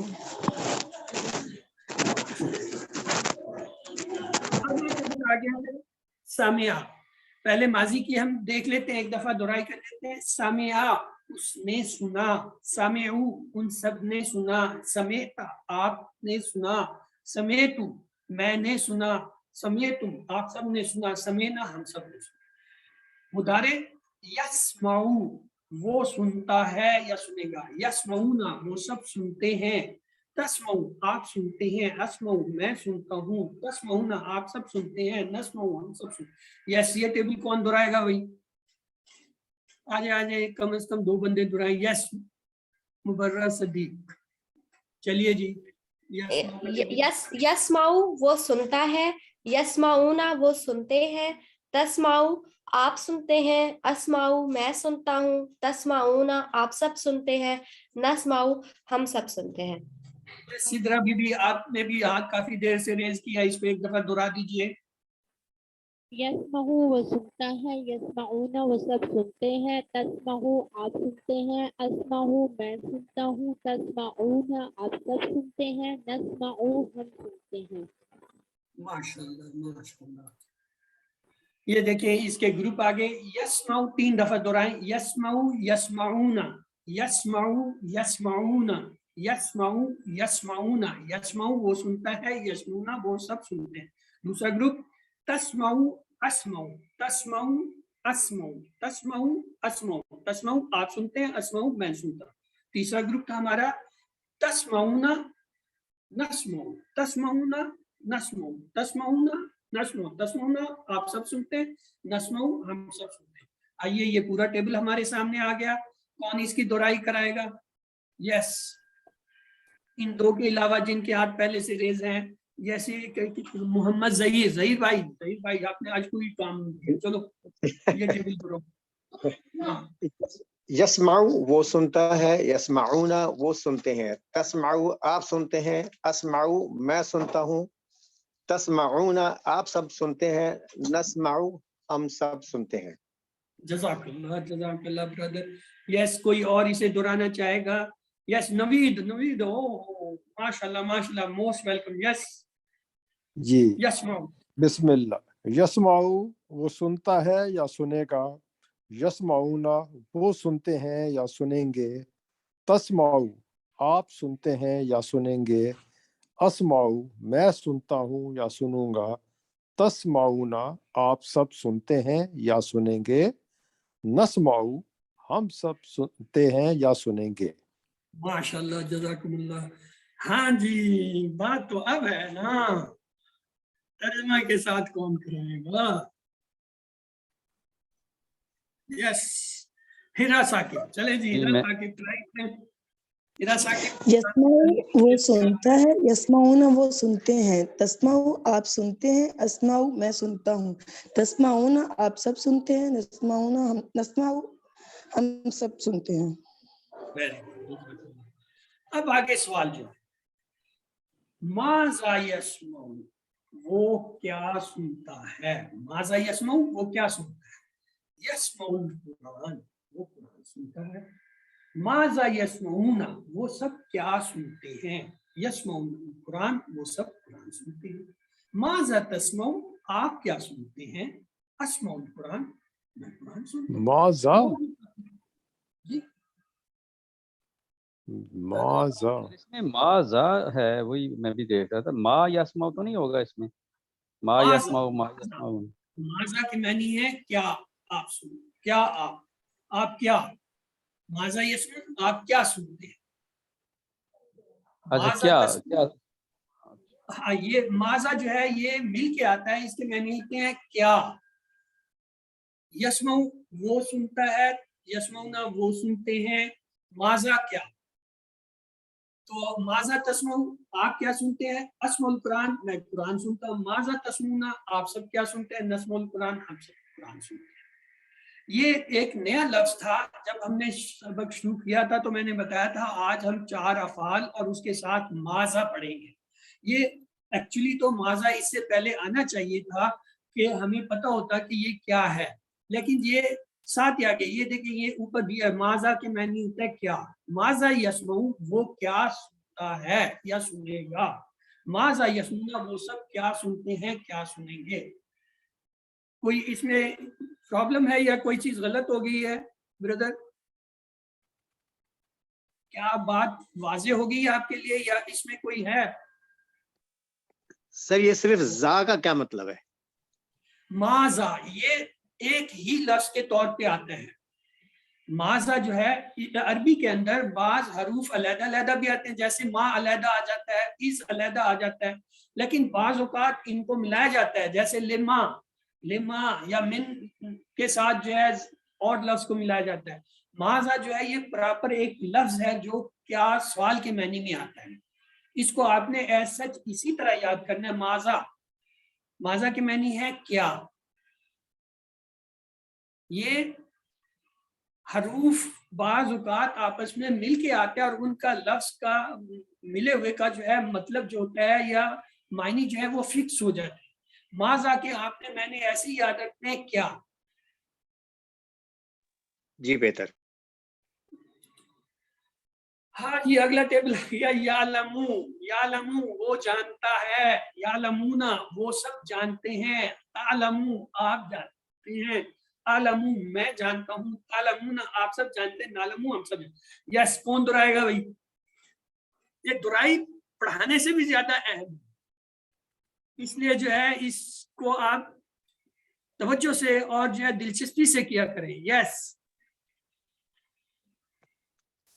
سامعہ, پہلے ماضی کی ہم دیکھ لیتے ہیں, ایک دفعہ دہرائی کر لیتے ہیں. سامعہ اس نے سنا, سامعو ان سب نے سنا, سمیت آپ نے سنا, سمیتو میں نے سنا, سمیتم آپ سب نے سنا, سمینا ہم سب نے سنا. مضارع یسمعو وہ سنتا ہے یا سنے گا, یسمعونا وہ سب سنتے ہیں, تسمعو آپ سنتے ہیں, اسمعو میں سنتا ہوں, تسمعونا آپ سب سنتے ہیں, نسمعو ہم سب سنتے ہیں. یس یہ ٹیبل کون دہرائے گا بھائی؟ آجے آجے کم از کم 2 بندے دہرائیں. یس مبرر صدیق, چلیے جی. یسمعو وہ سنتا ہے, یسمعونا وہ سنتے ہیں, تسمعو آپ سنتے ہیں, اسمعو میں سنتا ہوں, تسمعونا آپ سب سنتے ہیں, نسمعو ہم سب سنتے ہیں. سدرا بی آپ نے بھی ہاتھ کافی دیر سے ریز کیا, اس پہ ایک دفعہ دہرا دیجئے. یسمعو وہ سنتا ہے, یسمعون وہ سب سنتے ہیں, تسمعو آپ سنتے ہیں, اسمعو میں سنتا ہوں, تسمعون آپ سب سنتے ہیں, نسمعو ہم سنتے ہیں. ماشاءاللہ ماشاءاللہ. یہ دیکھیں اس کے گروپ آگے. یسمعو 3 دفعہ دہرائیں, یسمعو یسمعونا, یسمعو یسمعونا, یسمعو یسمعونا, یسمعو وہ سنتا ہے, یسمعونا وہ سب سنتے ہیں. دوسرا گروپ تسمعو اسمعو, تسمعو اسمعو, تسمعو اسمعو, تسمعو آپ سنتے ہیں, اسمعو میں سنتا ہوں. تیسرا گروپ تھا ہمارا تسمعونا نسمعو, تسمعونا نسمعو, تسمعونا نسمعو, تسمعونا آپ سب سنتے ہیں, نسمعو ہم سب سنتے ہیں. آئیے یہ پورا ٹیبل ہمارے سامنے آ گیا. کون اس کی دہرائی کرائے گا؟ یس ان 2 کے علاوہ جن کے ہاتھ پہلے سے ریز ہیں, جیسے محمد ظہیر, ظہیر بھائی آپ نے آج کوئی کام نہیں کیا, چلو یہ ٹیبل کرو. یسمعو وہ سنتا ہے, یسمعونا وہ سنتے ہیں, تسمعو آپ سنتے ہیں, اسمعو میں سنتا ہوں, تسمعونا آپ سب سنتے ہیں, نسمعو ہم سب سنتے ہیں. جزاک اللہ برادر. یس کوئی اور اسے دہرانا چاہے گا؟ یس نوید, ماشاءاللہ موسٹ ویلکم. یس جی یسمعو. بسم اللہ. یسمعو وہ سنتا ہے یا سنے گا, یسمعونا وہ سنتے ہیں یا سنیں گے, تسمعو آپ سنتے ہیں یا سنیں گے, اسمعو میں سنتا ہوں یا سنوں گا, تسمعونا آپ سب سنتے ہیں یا سنیں گے, نسمعو ہم سب سنتے ہیں یا سنیں گے. ماشاءاللہ جزاکم اللہ. ہاں جی بات تو اب ہے نا, ترجمہ کے ساتھ کون کرے گا؟ یس ہیرا ثاقب, چلے جی ہیرا ثاقب ٹرائی کریں. ہیرا ثاقب. یسمعو وہ سنتا ہے, یسمعون وہ سنتے ہیں, تسمعو آپ سنتے ہیں, اسمعو میں سنتا ہوں, تسمعون آپ سب سنتے ہیں, نسمعو ہم سب سنتے ہیں. اب آگے سوال جو ہے, ماذا یسمعو وہ کیا سنتا ہے, ماذا یسمعو وہ کیا سنتا ہے, یسمعو القرآن وہ قرآن سنتا ہے, ماذا یسمعون وہ سب کیا سنتے ہیں, یسمعون القرآن وہ سب قرآن سنتے ہیں, ماذا تسمعو آپ کیا سنتے ہیں, اسمعو القرآن میں قرآن سنتا ہوں. ماذا جی ماذا اس میں ماذا ہے, وہی میں بھی دیکھ رہا تھا. ما یسمعو تو نہیں ہوگا اس میں, ما یسمعو ما یسمعو. ماذا کی معنی ہے کیا آپ سنتے, کیا آپ کیا, ماذا یسمعون آپ کیا سنتے ہیں. اچھا ماذا کیا تسمعون, ہاں یہ ماذا جو ہے یہ مل کے آتا ہے, اس کے معنی ہوتے ہیں کیا. یسمعو وہ سنتا ہے, یسمعونا وہ سنتے ہیں، ماذا کیا، تو ماذا تسمعو آپ کیا سنتے ہیں، اسمع القرآن میں قرآن سنتا ہوں، ماذا تسمعونا آپ سب کیا سنتے ہیں، نسمع القرآن ہم سب قرآن سنتے ہیں۔ یہ ایک نیا لفظ تھا، جب ہم نے سبق شروع کیا تھا تو میں نے بتایا تھا آج ہم 4 افعال اور اس کے ساتھ ماذا پڑھیں گے۔ یہ ایکچولی تو ماذا اس سے پہلے آنا چاہیے تھا کہ ہمیں پتہ ہوتا کہ یہ کیا ہے، لیکن یہ ساتھ آ گئے۔ یہ دیکھیں یہ اوپر بھی ہے، ماذا کے معنی ہوتا ہے کیا، ماذا یسمعو وہ کیا سنتا ہے یا سنے گا، ماذا یسمعون وہ سب کیا سنتے ہیں کیا سنیں گے۔ کوئی اس میں پرابلم ہے یا کوئی چیز غلط ہو گئی ہے بردر؟ کیا بات واضح ہو گئی آپ کے لیے یا اس میں کوئی ہے؟ سر یہ صرف زا کا کیا مطلب ہے؟ ماذا یہ ایک ہی لفظ کے طور پہ آتا ہے۔ ماذا جو ہے عربی کے اندر بعض حروف علیحدہ علیحدہ بھی آتے ہیں، جیسے ما علیحدہ آ جاتا ہے، اس علیحدہ آ جاتا ہے، لیکن بعض اوقات ان کو ملایا جاتا ہے، جیسے لما یا من کے ساتھ جو ہے اور لفظ کو ملایا جاتا ہے۔ ماذا جو ہے یہ پراپر ایک لفظ ہے جو کیا سوال کے معنی میں آتا ہے۔ اس کو آپ نے ایز سچ اسی طرح یاد کرنا ہے۔ ماذا کے معنی ہے کیا۔ یہ حروف بعض اوقات آپس میں مل کے آتے ہیں اور ان کا لفظ کا ملے ہوئے کا جو ہے مطلب جو ہوتا ہے یا معنی جو ہے وہ فکس ہو جاتا ہے۔ ماذا کے آپ نے میں نے ایسے ہی یاد رکھتے ہیں کیا۔ جی بہتر۔ ہاں جی اگلا ٹیبل یعلمو وہ جانتا ہے، یعلمونا وہ سب جانتے ہیں، تعلمو آپ جانتے ہیں، عالمو میں جانتا ہوں، تعلمونا آپ سب جانتے ہیں، نعلمو ہم سب۔ یس کون دہرائے گا بھائی؟ یہ دہرائی پڑھانے سے بھی زیادہ اہم ہے، اس لیے جو ہے اس کو آپ توجہ سے اور جو ہے دلچسپی سے کیا کریں۔ یس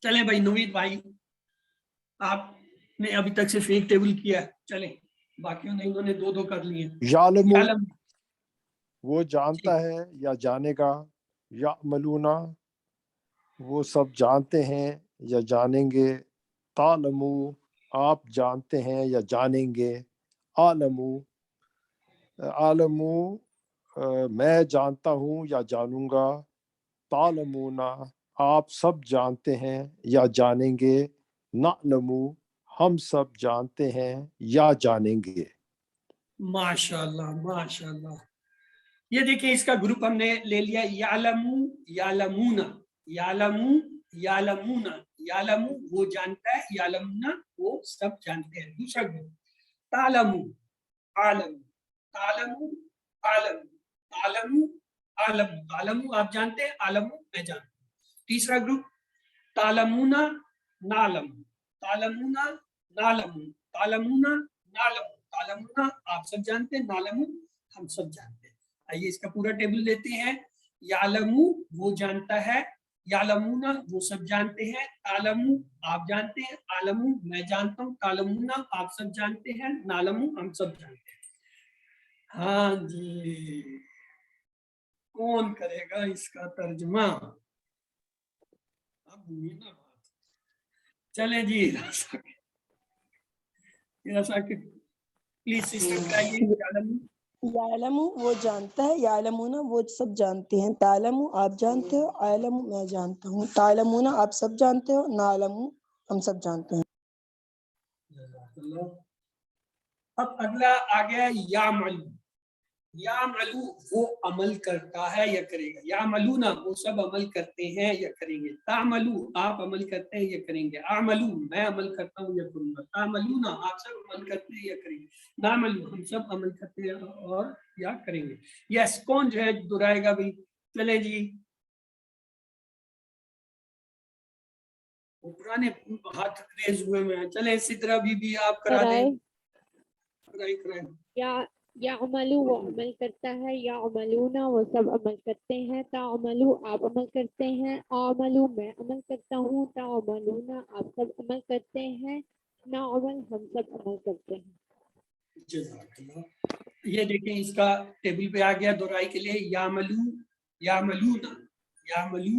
چلیں بھائی نوید بھائی، آپ نے ابھی تک صرف ایک ٹیبل کیا ہے، چلیں باقیوں نے انہوں نے 2 کر لیے۔ یعلم وہ جانتا ہے یا جانے گا، یعملونا وہ سب جانتے ہیں یا جانیں گے، تعلمو آپ جانتے ہیں یا جانیں گے، عالمو میں جانتا ہوں یا جانوں گا، تعلمونا آپ سب جانتے ہیں یا جانیں گے، نعلمو ہم سب جانتے ہیں یا جانیں گے۔ ماشاءاللہ ماشاءاللہ۔ یہ دیکھیں اس کا گروپ ہم نے لے لیا، یعلمو یعلمونا، یعلمو یعلمونا، یعلمو وہ جانتا ہے، یعلمونا وہ سب جانتے ہیں۔ دوسرا گروپ تعلمو عالم، تعلمو عالم، تعلمو عالم، تعلمو آپ جانتے ہیں، عالمو میں جانتا ہوں۔ تیسرا گروپ تعلمونا نعلم، تعلمونا نعلم، تعلمونا نعلم، تعلمونا آپ سب جانتے ہیں، نعلم ہم سب جانتے ہیں۔ آئیے اس کا پورا ٹیبل لیتے ہیں۔ یعلمو وہ جانتا ہے، یعلمونا وہ سب جانتے ہیں، تعلمو آپ جانتے ہیں، عالمو میں جانتا ہوں، تعلمونا آپ سب جانتے ہیں، نعلمو ہم سب جانتے ہیں۔ ہاں جی کون کرے گا اس کا ترجمہ؟ اب نا بات چلیں جی پلیز سسٹم کرائی۔ یعلم وہ جانتا ہے، یعلمون وہ سب جانتے ہیں، تعلم آپ جانتے ہو، عالم میں جانتا ہوں، تعلمون آپ سب جانتے ہو، نعلم ہم سب جانتے ہیں۔ اب اگلا آ گیا یعملو، یعملو وہ عمل کرتا ہے یا کرے گا، یعملونا وہ سب عمل کرتے ہیں یا کریں گے، تعملو آپ عمل کرتے ہیں یا کریں گے، اعملو میں عمل کرتا ہوں یا کروں گا، تعملونا آپ سب عمل کرتے ہیں یا کریں گے، نعملو ہم سب عمل کرتے ہیں اور یا کریں گے۔ یس کون جو ہے دہرائے گا بھائی؟ چلے جی پرانے ہاتھ ریز ہوئے میں، چلے سدرا بی آپ کرا دیں۔ یعملو وہ عمل کرتا ہے، یعملونا وہ سب عمل کرتے ہیں، تعملو آپ عمل کرتے ہیں، اعملو میں عمل کرتا ہوں، تعملونا آپ سب عمل کرتے ہیں، نعمل ہم سب عمل کرتے ہیں۔ جزاک اللہ۔ یہ دیکھیں اس کا ٹیبل پہ آ گیا دہرائی کے لیے، یعملو یعملونا، یعملو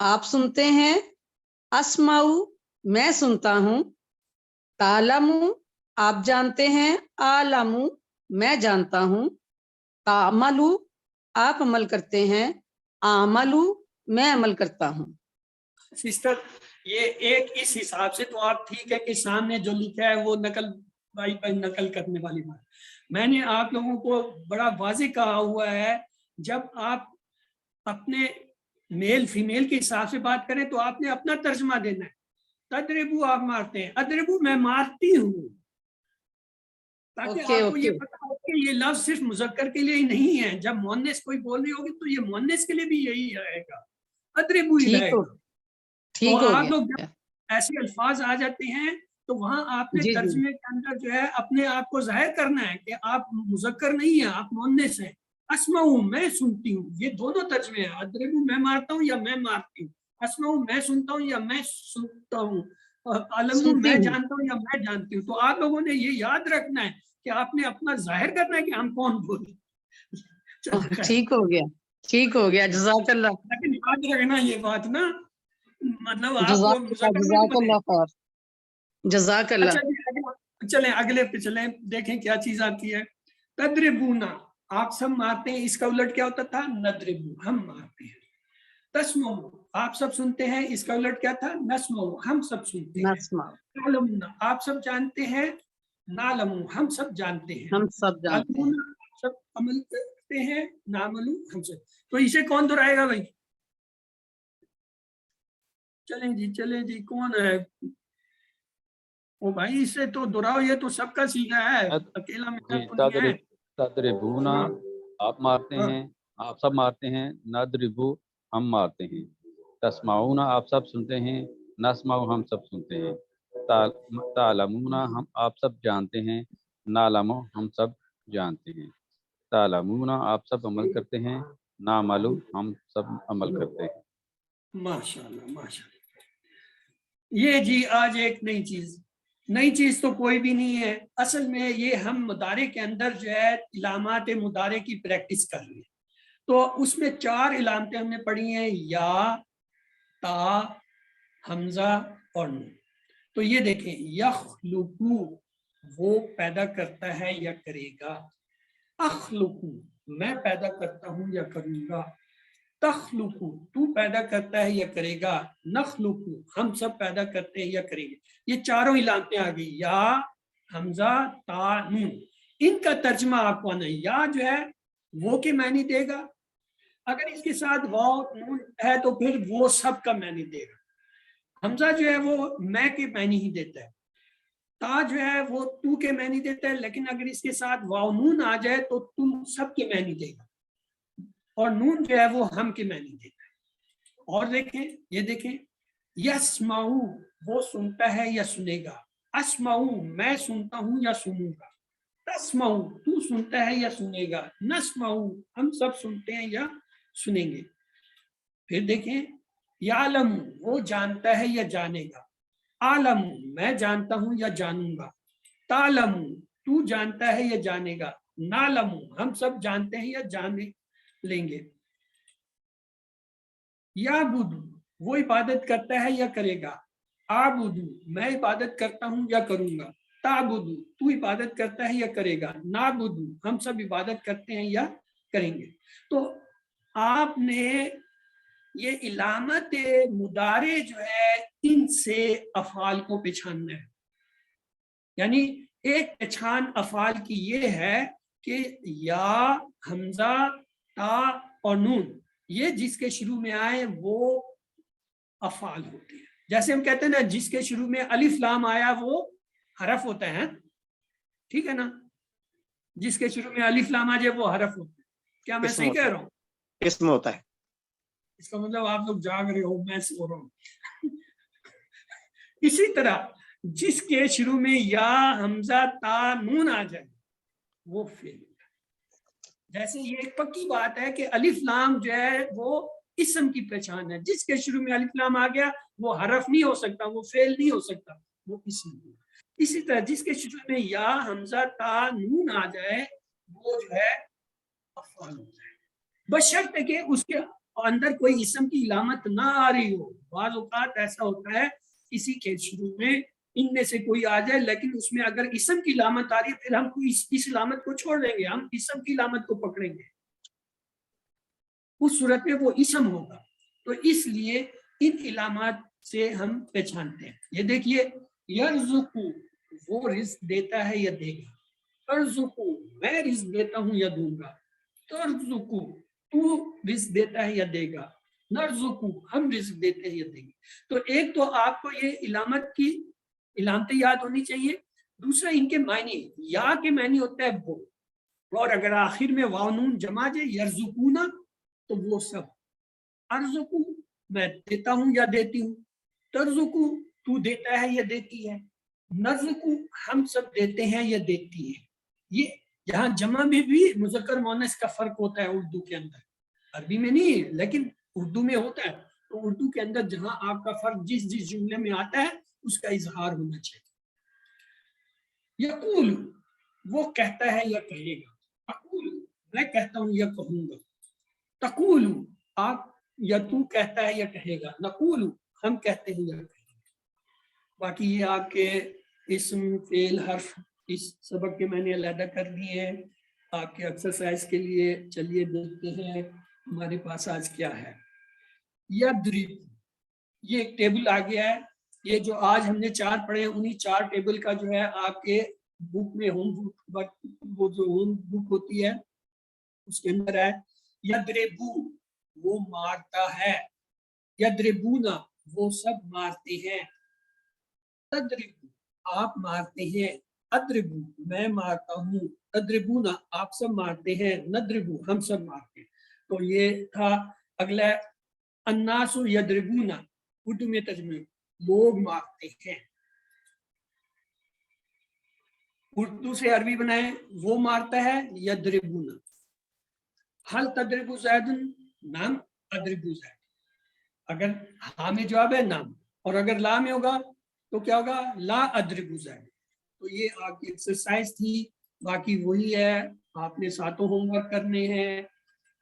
آپ سنتے ہیں، اسمعو میں سنتا ہوں، تعلمو آپ جانتے ہیں، عالمو میں جانتا ہوں، تعملو آپ عمل کرتے ہیں، عملو میں عمل کرتا ہوں۔ سسٹر یہ ایک اس حساب سے تو آپ ٹھیک ہے کہ سامنے جو لکھا ہے وہ نقل نقل کرنے والی بات، میں نے آپ لوگوں کو بڑا واضح کہا ہوا ہے جب آپ اپنے میل فیمیل کے حساب سے بات کریں تو آپ نے اپنا ترجمہ دینا ہے۔ تدربو آپ مارتے ہیں، ادربو میں مارتی ہوں، تاکہ آپ کو یہ پتا ہو کہ یہ لفظ صرف مذکر کے لیے ہی نہیں ہے، جب مؤنث کوئی بول رہی ہوگی تو یہ مؤنث کے لیے بھی یہی رہے گا، ادربو ہی رہے گا۔ ٹھیک تو ہو آپ گیا۔ لوگ جب ایسے الفاظ آ جاتے ہیں تو وہاں آپ نے جی جی ترجمے کے اندر جو ہے اپنے آپ کو ظاہر کرنا ہے کہ آپ مذکر نہیں ہیں، آپ مؤنث ہیں۔ اسمعو میں سنتی ہوں، یہ دونوں ترجمے ہیں، ادربو میں مارتا ہوں یا میں مارتی ہوں، اسمعو میں سنتا ہوں یا میں سنتا ہوں، علمو سنتی میں ہوں۔ جانتا ہوں یا میں جانتی ہوں۔ تو آپ لوگوں نے یہ یاد رکھنا ہے کہ آپ نے اپنا ظاہر کرنا ہے کہ ہم کون بولیں۔ ٹھیک ہو گیا، ٹھیک ہو گیا، جزاک اللہ، لیکن یاد رکھنا یہ بات نا، مطلب آپ جزاک اللہ، مذکر مت جزاک بولیں۔ اللہ خیر، جزاک اللہ۔ اچھا جی چلیں اگلے پہ چلیں، دیکھیں کیا چیز آتی ہے۔ تدربونا آپ سب مارتے ہیں، اس کا الٹ کیا ہوتا تھا؟ ندربو ہم مارتے ہیں۔ تسمعو آپ سب سنتے ہیں، اس کا الٹ کیا تھا؟ نسمعو ہم سب سنتے ہیں۔ نسمع تعلمون آپ سب جانتے ہیں، نعلمو ہم سب جانتے ہیں۔ ہم سب جانتے ہیں۔ تعلمون آپ سب عمل کرتے ہیں، نعملو ہم سب۔ تو اسے کون دہرائے گا بھائی؟ چلیں جی کون ہے وہ بھائی؟ اس سے تو دہراؤ، یہ تو سب کا سیکھا ہے، اکیلا میرا تو نہیں ہے۔ تدربونا آپ مارتے ہیں، آپ سب مارتے ہیں، ندربو ہم مارتے ہیں، تسمعون آپ سب سنتے ہیں، نسمع ہم سب سنتے ہیں، تعلمون ہم آپ سب جانتے ہیں، نعلم ہم سب جانتے ہیں، تعلمون آپ سب عمل کرتے ہیں، نعمل ہم سب عمل کرتے ہیں۔ ماشاءاللہ ماشاءاللہ۔ یہ جی آج ایک نئی چیز تو کوئی بھی نہیں ہے، اصل میں یہ ہم مضارع کے اندر جو ہے علامات مضارع کی پریکٹس کر رہے ہیں۔ تو اس میں 4 علامتیں ہم نے پڑھی ہیں، یا، تا، حمزہ اور نون۔ تو یہ دیکھیں، یخلقو وہ پیدا کرتا ہے یا کرے گا، اخلقو میں پیدا کرتا ہوں یا کروں گا، تخلقو تو پیدا کرتا ہے یا کرے گا، نخلقو ہم سب پیدا کرتے ہیں یا کریں گے۔ یہ چاروں علامتیں آ گئی، یا، حمزہ، تا، نون۔ ان کا ترجمہ آپ کو آنا ہے۔ یا جو ہے وہ کے معنی دے گا، اگر اس کے ساتھ واو نون ہے تو پھر وہ سب کا معنی دے گا۔ حمزہ جو ہے وہ میں کے معنی ہی دیتا ہے، تا جو ہے وہ تو کے معنی دیتا ہے، لیکن اگر اس کے ساتھ واو نون آ جائے تو تم سب کے معنی دے گا، اور نون جو ہے وہ ہم کے معنی دیتا ہے۔ اور دیکھیں یسمعو وہ سنتا ہے یا سنے گا، اسمعو میں سنتا ہوں یا سنوں گا، تسمعو تو سنتا ہے یا سنے گا، نسمعو ہم سب سنتے ہیں یا سنیں گے۔ پھر دیکھیں یعلم وہ جانتا ہے یا جانے گا، عالم میں جانتا ہوں یا جانوں گا، تعلم تو جانتا ہے یا جانے گا، نعلم ہم سب جانتے ہیں یا جانے لیں گے۔ یعبد وہ عبادت کرتا ہے یا کرے گا، اعبد میں عبادت کرتا ہوں یا کروں گا، تعبد تو عبادت کرتا ہے یا کرے گا، نعبد ہم سب عبادت کرتے ہیں یا کریں گے۔ تو آپ نے یہ علامت مضارع جو ہے ان سے افعال کو پہچاننا ہے، یعنی ایک پہچان افعال کی یہ ہے کہ یا، حمزہ، تا اور نون یہ جس کے شروع میں آئے وہ افعال ہوتے ہیں۔ جیسے ہم کہتے ہیں نا جس کے شروع میں الف لام آیا وہ حرف ہوتا ہے، ٹھیک ہے نا، جس کے شروع میں الف لام آ جائے وہ حرف ہوتا ہے۔ کیا میں صحیح کہہ رہا ہوں؟ اسم ہوتا ہے۔ اس کا مطلب آپ لوگ جاگ رہے ہو، میں سو رہا ہوں۔ اسی طرح جس کے شروع میں یا، حمزہ، تا، نون آ جائے وہ فعل ہوتا ہے۔ جیسے یہ ایک پکی بات ہے کہ الف لام جو ہے وہ اسم کی پہچان ہے، جس کے شروع میں الف لام آ گیا وہ حرف نہیں ہو سکتا، وہ فعل نہیں ہو سکتا، وہ اسم ہے۔ اسی طرح جس کے شروع میں یا، حمزہ، تا، نون آ جائے وہ جو ہے افعال ہو جائے، بشرط کہ اس کے اور اندر کوئی اسم کی علامت نہ آ رہی ہو. بعض اوقات ایسا ہوتا ہے کسی کے شروع میں ان میں سے کوئی آ جائے لیکن اس میں اگر اسم کی علامت آ رہی ہے پھر ہم اس علامت کو چھوڑ دیں گے, ہم اسم کی علامت کو پکڑیں گے, اس صورت میں وہ اسم ہوگا. تو اس لیے ان علامات سے ہم پہچانتے ہیں. یہ دیکھیے یرزقو وہ رزق دیتا ہے یا دے گا, ارزقو میں رزق دیتا ہوں یا دوں گا, ترزقو تو رزق دیتا ہے یا دے گا, نرزقو ہم رزق دیتے ہیں یا دیں گے. تو ایک تو آپ کو یہ علامت کی علامتیں یاد ہونی چاہیے. دوسرا ان کے معنی, یا کے معنی ہوتا ہے وہ, اور اگر آخر میں واو نون جمع جائے یرزقونا تو وہ سب. ارزقو میں دیتا ہوں یا دیتی ہوں, ترزقو تو دیتا ہے یا دیتی ہے, نرزقو ہم سب دیتے ہیں یا دیتی ہے. یہ یہاں جمع میں بھی مذکر مؤنث کا فرق ہوتا ہے اردو کے اندر, عربی میں نہیں ہے لیکن اردو میں ہوتا ہے. تو اردو کے اندر جہاں آپ کا فرق جس جملے میں آتا ہے اس کا اظہار ہونا چاہیے. یقول وہ کہتا ہے یا کہے گا, اقول میں کہتا ہوں یا کہوں گا, تقول آپ یا تو کہتا ہے یا کہے گا, نقول ہم کہتے ہیں یا کہیں گے. باقی یہ آپ کے اسم فعل حرف اس سبق کے میں نے علیحدہ کر دیے ہیں آپ کے ایکسرسائز کے لیے. چلیے دیکھتے ہیں ہمارے پاس آج کیا ہے. یضرب یہ ایک ٹیبل آ گیا ہے. یہ جو آج ہم نے 4 پڑھے ہیں انہی 4 ٹیبل کا جو ہے آپ کے بک میں ہوم بک, وہ جو ہوم بک ہوتی ہے اس کے اندر ہے. یضربو وہ مارتا ہے, یضربونا وہ سب مارتے ہیں, تضربو آپ مارتے ہیں, اضربو میں مارتا ہوں, تضربونا آپ سب مارتے ہیں, نضربو ہم سب مارتے ہیں. تو یہ تھا. اگلا الناس یضربونا اردو میں ترجمہ لوگ مارتے ہیں. اردو سے عربی بنائے وہ مارتا ہے یضربونا. حل تضرب زید نام اضرب زید, اگر ہاں میں جواب ہے نام, اور اگر لا میں ہوگا تو کیا ہوگا لا اضرب زید. تو یہ آپ کی ایکسرسائز تھی. باقی وہی ہے آپ نے 7 ہوم ورک کرنے ہیں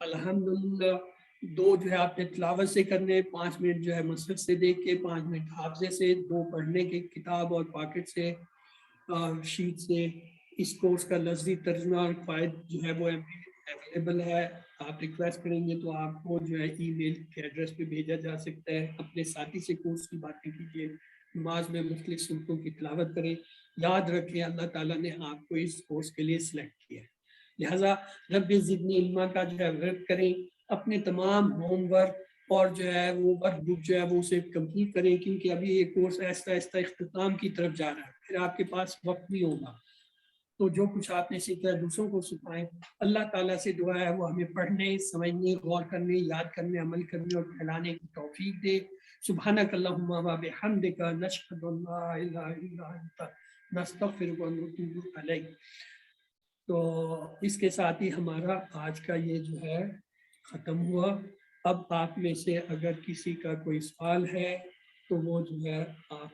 الحمدللہ. 2 جو ہے آپ نے تلاوت سے کرنے, 5 منٹ جو ہے مصحف سے دیکھ کے, 5 منٹ حافظے سے, 2 پڑھنے کے کتاب اور پاکٹ سے شیٹ سے. اس کورس کا لفظی ترجمہ اور فائد جو ہے وہ اویلیبل ہے. آپ ریکویسٹ کریں گے تو آپ کو جو ہے ای میل کے ایڈریس پہ بھیجا جا سکتا ہے. اپنے ساتھی سے کورس کی باتیں کیجیے, نماز میں مختلف سورتوں کی تلاوت کریں. یاد رکھیں اللہ تعالیٰ نے آپ کو اس کورس کے لیے سلیکٹ کیا ہے, لہٰذا رب زدنی علما کا جو ہے ورک کریں. اپنے تمام ہوم ورک اور جو ہے وہ ورک بک جو ہے وہ اسے کمپلیٹ کریں, کیونکہ ابھی یہ کورس آہستہ آہستہ اختتام کی طرف جا رہا ہے, پھر آپ کے پاس وقت نہیں ہوگا. تو جو کچھ آپ نے سیکھا ہے دوسروں کو سکھائیں. اللہ تعالیٰ سے دعا ہے وہ ہمیں پڑھنے, سمجھنے, غور کرنے, یاد کرنے, عمل کرنے اور پھیلانے کی توفیق دے. سبحانک اللہم و بحمدک نشہد ان لا الہ الا انت نستغفرک و نتوب الیک. تو اس کے ساتھ ہی ہمارا آج کا یہ جو ہے ختم ہوا. اب آپ میں سے اگر کسی کا کوئی سوال ہے تو وہ جو ہے آپ